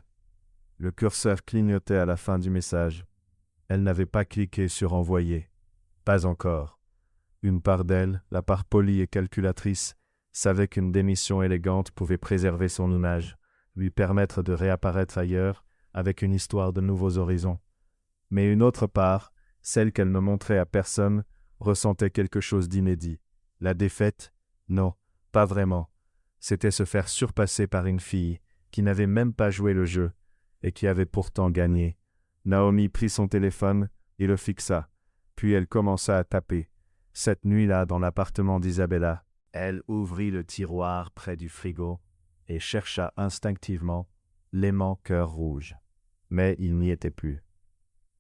Le curseur clignotait à la fin du message. Elle n'avait pas cliqué sur « Envoyer ». Pas encore. Une part d'elle, la part polie et calculatrice, savait qu'une démission élégante pouvait préserver son image, lui permettre de réapparaître ailleurs avec une histoire de nouveaux horizons. Mais une autre part, celle qu'elle ne montrait à personne, ressentait quelque chose d'inédit. La défaite? Non, pas vraiment. C'était se faire surpasser par une fille qui n'avait même pas joué le jeu et qui avait pourtant gagné. Naomi prit son téléphone et le fixa, puis elle commença à taper. Cette nuit-là, dans l'appartement d'Isabella, elle ouvrit le tiroir près du frigo et chercha instinctivement l'aimant cœur rouge. Mais il n'y était plus.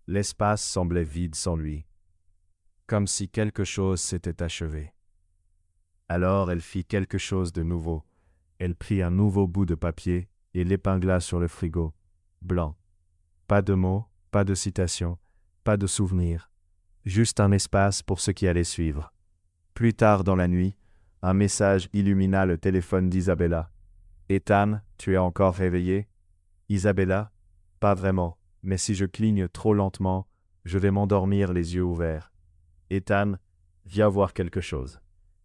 L'espace semblait vide sans lui, comme si quelque chose s'était achevé. Alors elle fit quelque chose de nouveau. Elle prit un nouveau bout de papier et l'épingla sur le frigo, blanc. Pas de mots, pas de citation, pas de souvenirs, juste un espace pour ce qui allait suivre. Plus tard dans la nuit, un message illumina le téléphone d'Isabella. « Ethan, tu es encore réveillé ?» Isabella, « Pas vraiment, mais si je cligne trop lentement, je vais m'endormir les yeux ouverts. » Ethan, « Viens voir quelque chose. »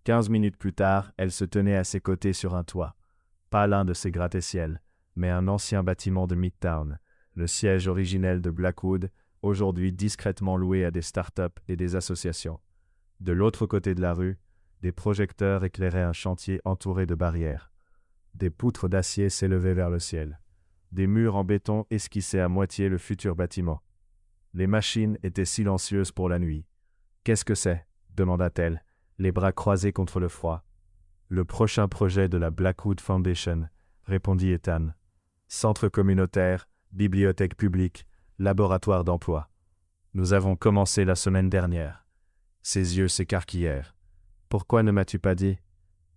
15 minutes plus tard, elle se tenait à ses côtés sur un toit. Pas l'un de ces gratte-ciel, mais un ancien bâtiment de Midtown, le siège originel de Blackwood, aujourd'hui discrètement loué à des startups et des associations. De l'autre côté de la rue, des projecteurs éclairaient un chantier entouré de barrières. Des poutres d'acier s'élevaient vers le ciel. Des murs en béton esquissaient à moitié le futur bâtiment. Les machines étaient silencieuses pour la nuit. « Qu'est-ce que c'est ?» demanda-t-elle, les bras croisés contre le froid. « Le prochain projet de la Blackwood Foundation », répondit Ethan. « Centre communautaire, bibliothèque publique, laboratoire d'emploi. Nous avons commencé la semaine dernière. » Ses yeux s'écarquillèrent. « Pourquoi ne m'as-tu pas dit ?»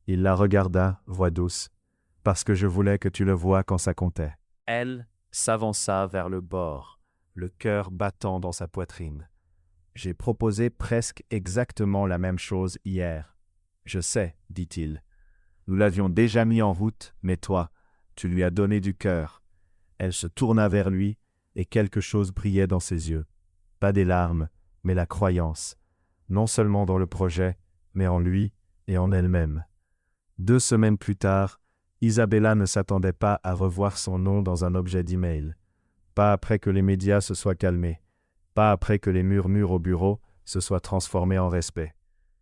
Il la regarda, voix douce. « Parce que je voulais que tu le voies quand ça comptait. » Elle s'avança vers le bord, le cœur battant dans sa poitrine. « J'ai proposé presque exactement la même chose hier. »« Je sais, » dit-il. « Nous l'avions déjà mis en route, mais toi, tu lui as donné du cœur. » Elle se tourna vers lui, et quelque chose brillait dans ses yeux. Pas des larmes, mais la croyance. Non seulement dans le projet, mais en lui et en elle-même. 2 semaines plus tard, Isabella ne s'attendait pas à revoir son nom dans un objet d'email. Pas après que les médias se soient calmés. Pas après que les murmures au bureau se soient transformés en respect.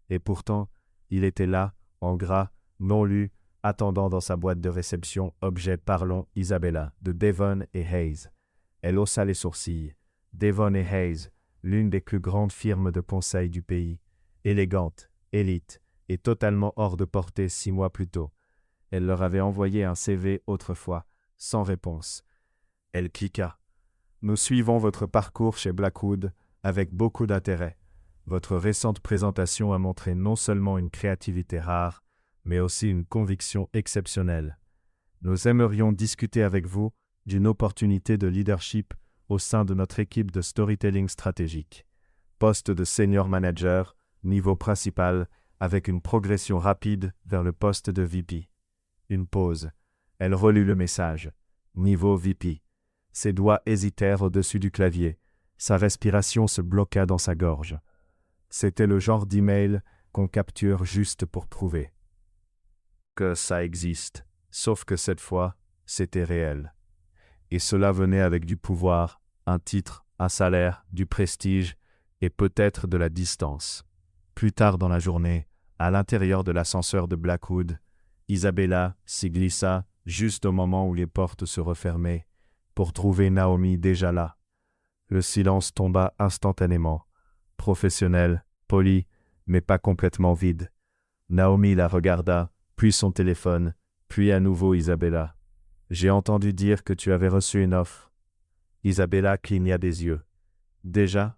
Et pourtant, il était là, en gras, non lu, attendant dans sa boîte de réception « Objet Parlons Isabella » de Devon et Hayes. Elle haussa les sourcils. Devon et Hayes, l'une des plus grandes firmes de conseil du pays. élégante, élite, et totalement hors de portée 6 mois plus tôt. Elle leur avait envoyé un CV autrefois, sans réponse. Elle cliqua. Nous suivons votre parcours chez Blackwood avec beaucoup d'intérêt. Votre récente présentation a montré non seulement une créativité rare, mais aussi une conviction exceptionnelle. Nous aimerions discuter avec vous d'une opportunité de leadership au sein de notre équipe de storytelling stratégique. Poste de senior manager, niveau principal, avec une progression rapide vers le poste de VP. Une pause. Elle relut le message. Niveau VP. Ses doigts hésitèrent au-dessus du clavier. Sa respiration se bloqua dans sa gorge. C'était le genre d'email qu'on capture juste pour prouver que ça existe, sauf que cette fois, c'était réel. Et cela venait avec du pouvoir, un titre, un salaire, du prestige et peut-être de la distance. Plus tard dans la journée, à l'intérieur de l'ascenseur de Blackwood, Isabella s'y glissa juste au moment où les portes se refermaient pour trouver Naomi déjà là. Le silence tomba instantanément, professionnel, poli, mais pas complètement vide. Naomi la regarda, puis son téléphone, puis à nouveau Isabella. « J'ai entendu dire que tu avais reçu une offre. » Isabella cligna des yeux. « Déjà ?»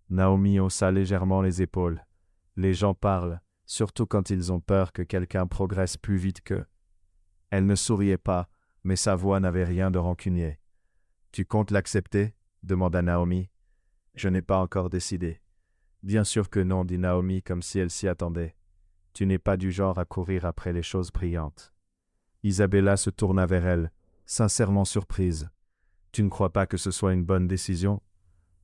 Naomi haussa légèrement les épaules. « Les gens parlent, surtout quand ils ont peur que quelqu'un progresse plus vite qu'eux. » Elle ne souriait pas, mais sa voix n'avait rien de rancunier. « Tu comptes l'accepter ?» demanda Naomi. « Je n'ai pas encore décidé. »« Bien sûr que non, dit Naomi comme si elle s'y attendait. Tu n'es pas du genre à courir après les choses brillantes. » Isabella se tourna vers elle, sincèrement surprise. « Tu ne crois pas que ce soit une bonne décision ?»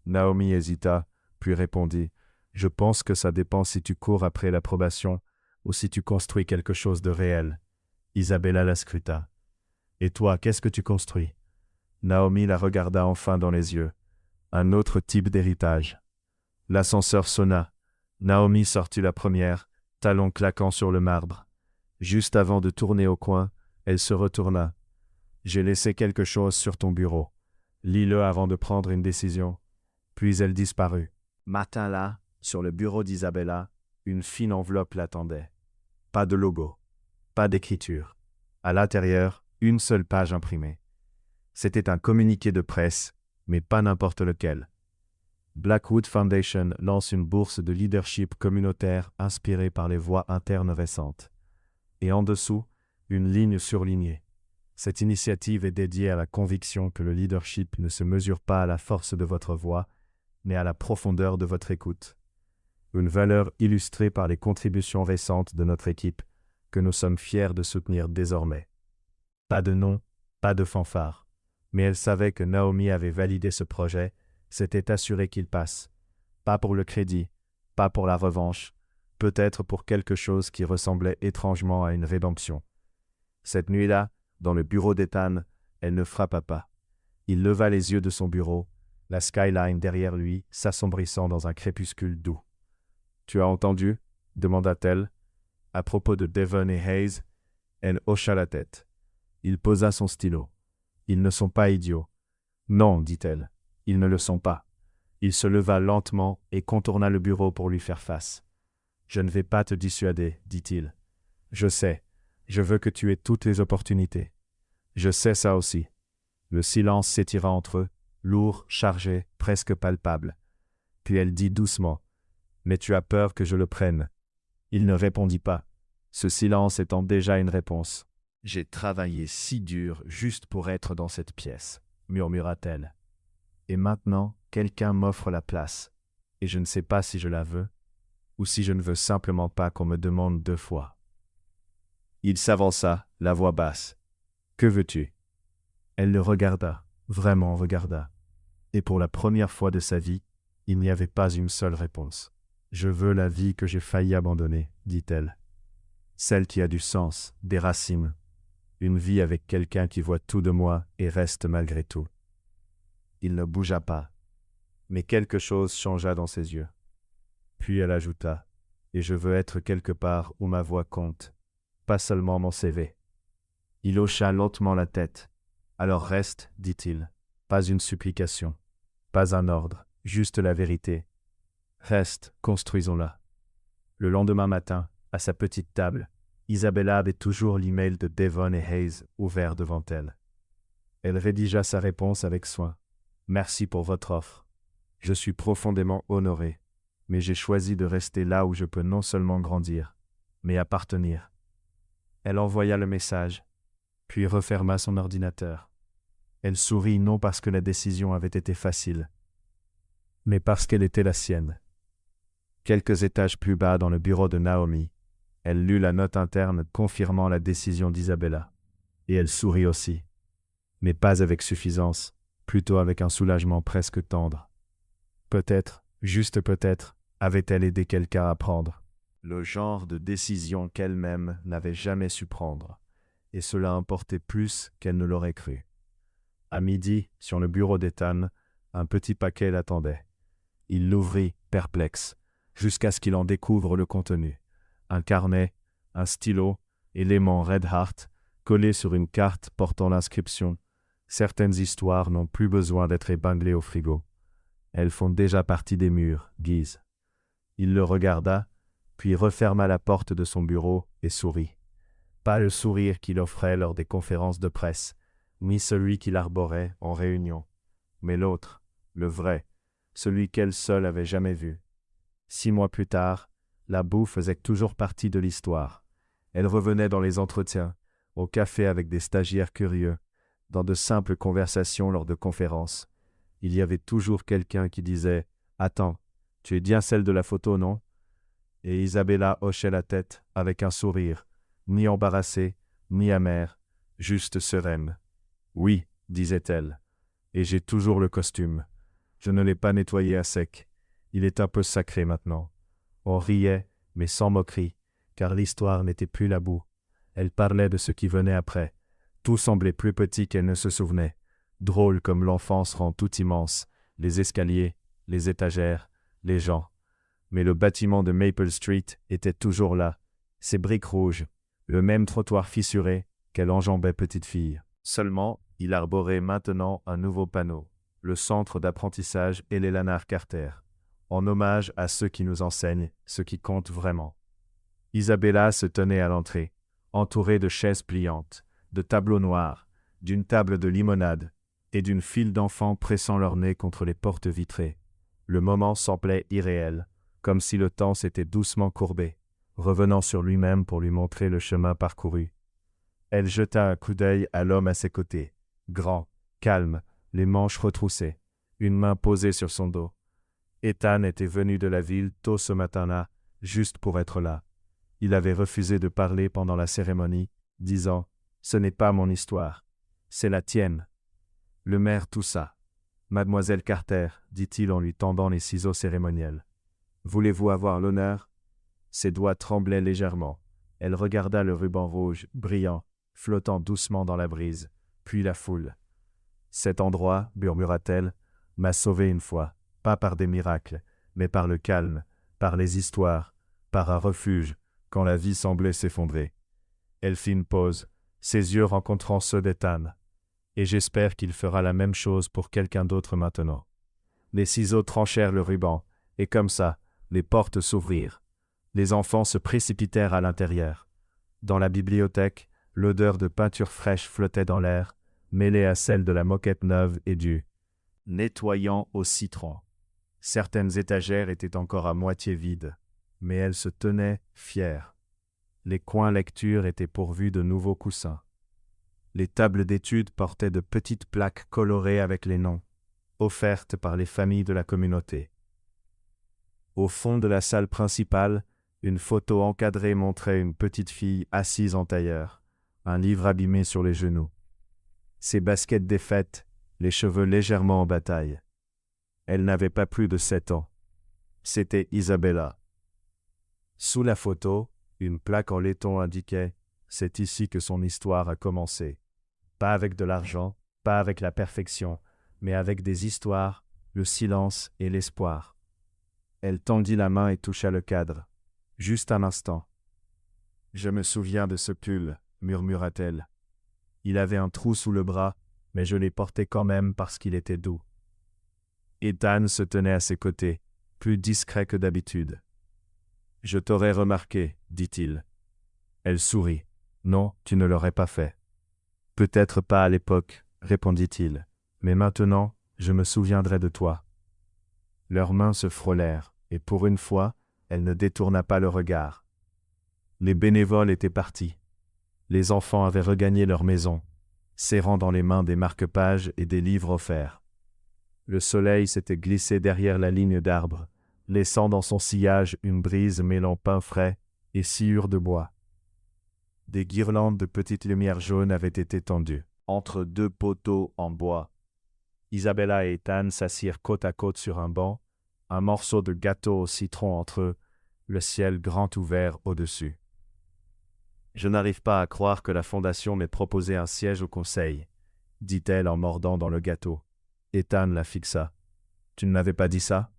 Naomi hésita, puis répondit « Je pense que ça dépend si tu cours après l'approbation ou si tu construis quelque chose de réel. » Isabella la scruta. « Et toi, qu'est-ce que tu construis ?» Naomi la regarda enfin dans les yeux. Un autre type d'héritage. L'ascenseur sonna. Naomi sortit la première, talons claquant sur le marbre. Juste avant de tourner au coin, elle se retourna. « J'ai laissé quelque chose sur ton bureau. Lis-le avant de prendre une décision. » Puis elle disparut. Matin là, sur le bureau d'Isabella, une fine enveloppe l'attendait. Pas de logo, pas d'écriture. À l'intérieur, une seule page imprimée. C'était un communiqué de presse, mais pas n'importe lequel. Blackwood Foundation lance une bourse de leadership communautaire inspirée par les voix internes récentes. Et en dessous, une ligne surlignée. Cette initiative est dédiée à la conviction que le leadership ne se mesure pas à la force de votre voix, mais à la profondeur de votre écoute. Une valeur illustrée par les contributions récentes de notre équipe, que nous sommes fiers de soutenir désormais. Pas de nom, pas de fanfare. Mais elle savait que Naomi avait validé ce projet, s'était assurée qu'il passe. Pas pour le crédit, pas pour la revanche, peut-être pour quelque chose qui ressemblait étrangement à une rédemption. Cette nuit-là, dans le bureau d'Ethan, elle ne frappa pas. Il leva les yeux de son bureau, la skyline derrière lui s'assombrissant dans un crépuscule doux. « Tu as entendu ?» demanda-t-elle. À propos de Devon et Hayes, elle hocha la tête. Il posa son stylo. « Ils ne sont pas idiots. »« Non, dit-elle, ils ne le sont pas. » Il se leva lentement et contourna le bureau pour lui faire face. « Je ne vais pas te dissuader, dit-il. Je sais, je veux que tu aies toutes les opportunités. Je sais ça aussi. » Le silence s'étira entre eux, lourd, chargé, presque palpable. Puis elle dit doucement, « Mais tu as peur que je le prenne. » Il ne répondit pas, ce silence étant déjà une réponse. « J'ai travaillé si dur juste pour être dans cette pièce, » murmura-t-elle. « Et maintenant, quelqu'un m'offre la place, et je ne sais pas si je la veux, ou si je ne veux simplement pas qu'on me demande 2 fois. » Il s'avança, la voix basse. « Que veux-tu » Elle le regarda, vraiment regarda. Et pour la première fois de sa vie, il n'y avait pas une seule réponse. « Je veux la vie que j'ai failli abandonner, » dit-elle. Celle qui a du sens, des racines. Une vie avec quelqu'un qui voit tout de moi et reste malgré tout. Il ne bougea pas, mais quelque chose changea dans ses yeux. Puis elle ajouta, « Et je veux être quelque part où ma voix compte, pas seulement mon CV. » Il hocha lentement la tête. « Alors reste, dit-il, pas une supplication, pas un ordre, juste la vérité. Reste, construisons-la. » Le lendemain matin, à sa petite table, Isabella avait toujours l'email de Devon et Hayes ouvert devant elle. Elle rédigea sa réponse avec soin. « Merci pour votre offre. Je suis profondément honoré, mais j'ai choisi de rester là où je peux non seulement grandir, mais appartenir. » Elle envoya le message, puis referma son ordinateur. Elle sourit non parce que la décision avait été facile, mais parce qu'elle était la sienne. Quelques étages plus bas dans le bureau de Naomi, elle lut la note interne confirmant la décision d'Isabella. Et elle sourit aussi, mais pas avec suffisance, plutôt avec un soulagement presque tendre. Peut-être, juste peut-être, avait-elle aidé quelqu'un à prendre le genre de décision qu'elle-même n'avait jamais su prendre, et cela importait plus qu'elle ne l'aurait cru. À midi, sur le bureau d'Ethan, un petit paquet l'attendait. Il l'ouvrit, perplexe, jusqu'à ce qu'il en découvre le contenu. Un carnet, un stylo et l'aimant Red Heart, collé sur une carte portant l'inscription « Certaines histoires n'ont plus besoin d'être épinglées au frigo. Elles font déjà partie des murs, Guise. » Il le regarda, puis referma la porte de son bureau et sourit. Pas le sourire qu'il offrait lors des conférences de presse, ni celui qu'il arborait en réunion, mais l'autre, le vrai, celui qu'elle seule avait jamais vu. 6 mois plus tard, la boue faisait toujours partie de l'histoire. Elle revenait dans les entretiens, au café avec des stagiaires curieux, dans de simples conversations lors de conférences. Il y avait toujours quelqu'un qui disait « Attends, tu es bien celle de la photo, non ?» Et Isabella hochait la tête avec un sourire, ni embarrassée, ni amère, juste sereine. « Oui, disait-elle, et j'ai toujours le costume. Je ne l'ai pas nettoyé à sec. Il est un peu sacré maintenant. » On riait, mais sans moquerie, car l'histoire n'était plus la boue. Elle parlait de ce qui venait après. Tout semblait plus petit qu'elle ne se souvenait. Drôle comme l'enfance rend tout immense, les escaliers, les étagères, les gens. Mais le bâtiment de Maple Street était toujours là, ses briques rouges, le même trottoir fissuré qu'elle enjambait petite fille. Seulement, il arborait maintenant un nouveau panneau, le centre d'apprentissage Eleanor Carter, en hommage à ceux qui nous enseignent ce qui compte vraiment. Isabella se tenait à l'entrée, entourée de chaises pliantes, de tableaux noirs, d'une table de limonade et d'une file d'enfants pressant leur nez contre les portes vitrées. Le moment semblait irréel, comme si le temps s'était doucement courbé, revenant sur lui-même pour lui montrer le chemin parcouru. Elle jeta un coup d'œil à l'homme à ses côtés, grand, calme, les manches retroussées, une main posée sur son dos. Ethan était venu de la ville tôt ce matin-là, juste pour être là. Il avait refusé de parler pendant la cérémonie, disant « Ce n'est pas mon histoire, c'est la tienne. » Le maire toussa. « Mademoiselle Carter, dit-il en lui tendant les ciseaux cérémoniels. Voulez-vous avoir l'honneur ?» Ses doigts tremblaient légèrement. Elle regarda le ruban rouge, brillant, flottant doucement dans la brise, puis la foule. « Cet endroit, murmura-t-elle, m'a sauvé une fois, pas par des miracles, mais par le calme, par les histoires, par un refuge, quand la vie semblait s'effondrer. » Elle fit une pause, ses yeux rencontrant ceux d'Ethan. « Et j'espère qu'il fera la même chose pour quelqu'un d'autre maintenant. » Les ciseaux tranchèrent le ruban, et comme ça, les portes s'ouvrirent. Les enfants se précipitèrent à l'intérieur. Dans la bibliothèque, l'odeur de peinture fraîche flottait dans l'air, mêlée à celle de la moquette neuve et du nettoyant au citron. Certaines étagères étaient encore à moitié vides, mais elles se tenaient fières. Les coins lecture étaient pourvus de nouveaux coussins. Les tables d'études portaient de petites plaques colorées avec les noms, offertes par les familles de la communauté. Au fond de la salle principale, une photo encadrée montrait une petite fille assise en tailleur, un livre abîmé sur les genoux. Ses baskets défaites, les cheveux légèrement en bataille. Elle n'avait pas plus de 7 ans. C'était Isabella. Sous la photo, une plaque en laiton indiquait « C'est ici que son histoire a commencé. » Pas avec de l'argent, pas avec la perfection, mais avec des histoires, le silence et l'espoir. Elle tendit la main et toucha le cadre. Juste un instant. « Je me souviens de ce pull, » murmura-t-elle. Il avait un trou sous le bras, mais je l'ai porté quand même parce qu'il était doux. Ethan se tenait à ses côtés, plus discret que d'habitude. « Je t'aurais remarqué, dit-il. Elle sourit. Non, tu ne l'aurais pas fait. Peut-être pas à l'époque, répondit-il. Mais maintenant, je me souviendrai de toi. Leurs mains se frôlèrent, et pour une fois, elle ne détourna pas le regard. Les bénévoles étaient partis. Les enfants avaient regagné leur maison, serrant dans les mains des marque-pages et des livres offerts. Le soleil s'était glissé derrière la ligne d'arbres, laissant dans son sillage une brise mêlant pain frais et sciure de bois. Des guirlandes de petites lumières jaunes avaient été tendues, entre deux poteaux en bois. Isabella et Ethan s'assirent côte à côte sur un banc, un morceau de gâteau au citron entre eux, le ciel grand ouvert au-dessus. « Je n'arrive pas à croire que la Fondation m'ait proposé un siège au conseil, » dit-elle en mordant dans le gâteau. Ethan la fixa. « Tu ne m'avais pas dit ça ?»«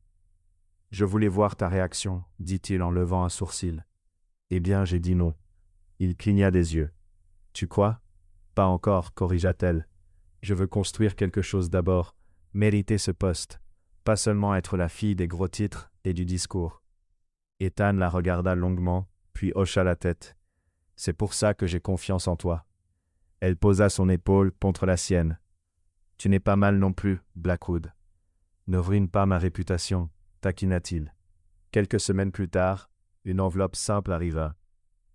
Je voulais voir ta réaction, » dit-il en levant un sourcil. « Eh bien, j'ai dit non. » Il cligna des yeux. « Tu crois ? » ?»« Pas encore, » corrigea-t-elle. « Je veux construire quelque chose d'abord, mériter ce poste, pas seulement être la fille des gros titres et du discours. » Ethan la regarda longuement, puis hocha la tête. « C'est pour ça que j'ai confiance en toi. » Elle posa son épaule contre la sienne. « Tu n'es pas mal non plus, Blackwood. »« Ne ruine pas ma réputation, » taquina-t-il. Quelques semaines plus tard, une enveloppe simple arriva.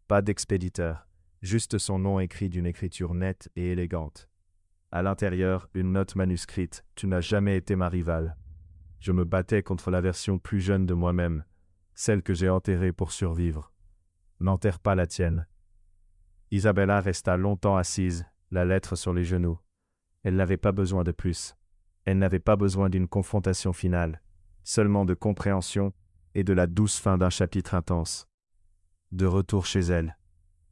Pas d'expéditeur, juste son nom écrit d'une écriture nette et élégante. À l'intérieur, une note manuscrite. « Tu n'as jamais été ma rivale. » Je me battais contre la version plus jeune de moi-même, celle que j'ai enterrée pour survivre. N'enterre pas la tienne. Isabella resta longtemps assise, la lettre sur les genoux. Elle n'avait pas besoin de plus. Elle n'avait pas besoin d'une confrontation finale, seulement de compréhension et de la douce fin d'un chapitre intense. De retour chez elle,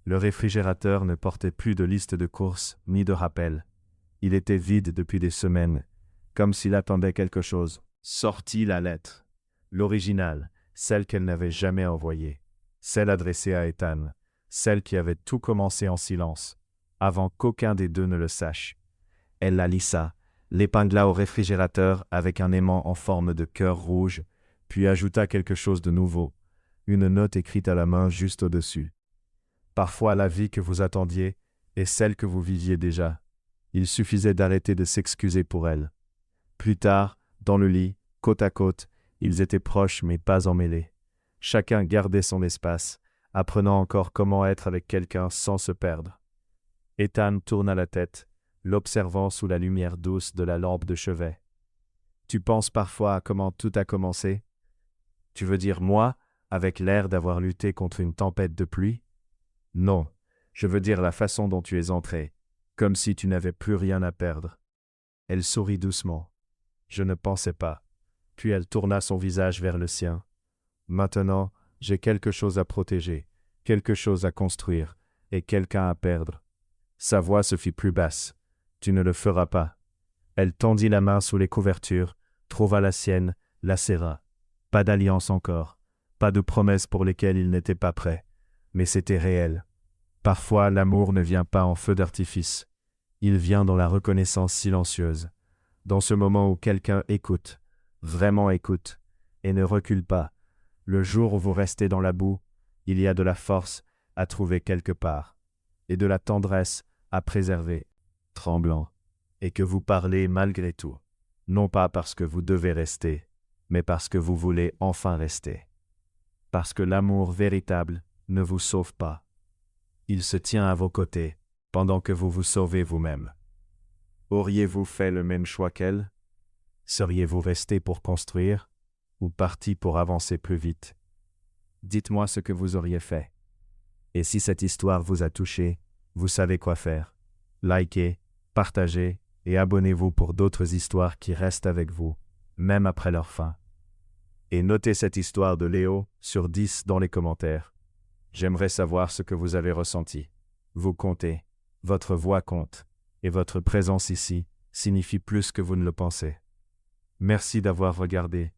le réfrigérateur ne portait plus de liste de courses ni de rappel. Il était vide depuis des semaines, comme s'il attendait quelque chose. Sortit la lettre, l'originale, celle qu'elle n'avait jamais envoyée, celle adressée à Ethan, celle qui avait tout commencé en silence, avant qu'aucun des deux ne le sache. Elle la lissa, l'épingla au réfrigérateur avec un aimant en forme de cœur rouge, puis ajouta quelque chose de nouveau, une note écrite à la main juste au-dessus. Parfois la vie que vous attendiez est celle que vous viviez déjà. Il suffisait d'arrêter de s'excuser pour elle. Plus tard, dans le lit, côte à côte, ils étaient proches mais pas emmêlés. Chacun gardait son espace, apprenant encore comment être avec quelqu'un sans se perdre. Ethan tourna la tête, l'observant sous la lumière douce de la lampe de chevet. « Tu penses parfois à comment tout a commencé ? Tu veux dire moi, avec l'air d'avoir lutté contre une tempête de pluie ? Non, je veux dire la façon dont tu es entré, comme si tu n'avais plus rien à perdre. » Elle sourit doucement. « Je ne pensais pas. » Puis elle tourna son visage vers le sien. « Maintenant, j'ai quelque chose à protéger, quelque chose à construire, et quelqu'un à perdre. » Sa voix se fit plus basse. « Tu ne le feras pas. » Elle tendit la main sous les couvertures, trouva la sienne, la serra. Pas d'alliance encore, pas de promesses pour lesquelles il n'était pas prêt, mais c'était réel. Parfois, l'amour ne vient pas en feu d'artifice. Il vient dans la reconnaissance silencieuse, dans ce moment où quelqu'un écoute, vraiment écoute, et ne recule pas. Le jour où vous restez dans la boue, il y a de la force à trouver quelque part, et de la tendresse à préserver, tremblant, et que vous parlez malgré tout, non pas parce que vous devez rester, mais parce que vous voulez enfin rester. Parce que l'amour véritable ne vous sauve pas. Il se tient à vos côtés, pendant que vous vous sauvez vous-même. Auriez-vous fait le même choix qu'elle? Seriez-vous resté pour construire, ou parti pour avancer plus vite? Dites-moi ce que vous auriez fait. Et si cette histoire vous a touché, vous savez quoi faire. Likez, partagez et abonnez-vous pour d'autres histoires qui restent avec vous, même après leur fin. Et notez cette histoire de Léo sur 10 dans les commentaires. J'aimerais savoir ce que vous avez ressenti. Vous comptez, votre voix compte, et votre présence ici signifie plus que vous ne le pensez. Merci d'avoir regardé.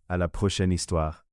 À la prochaine histoire.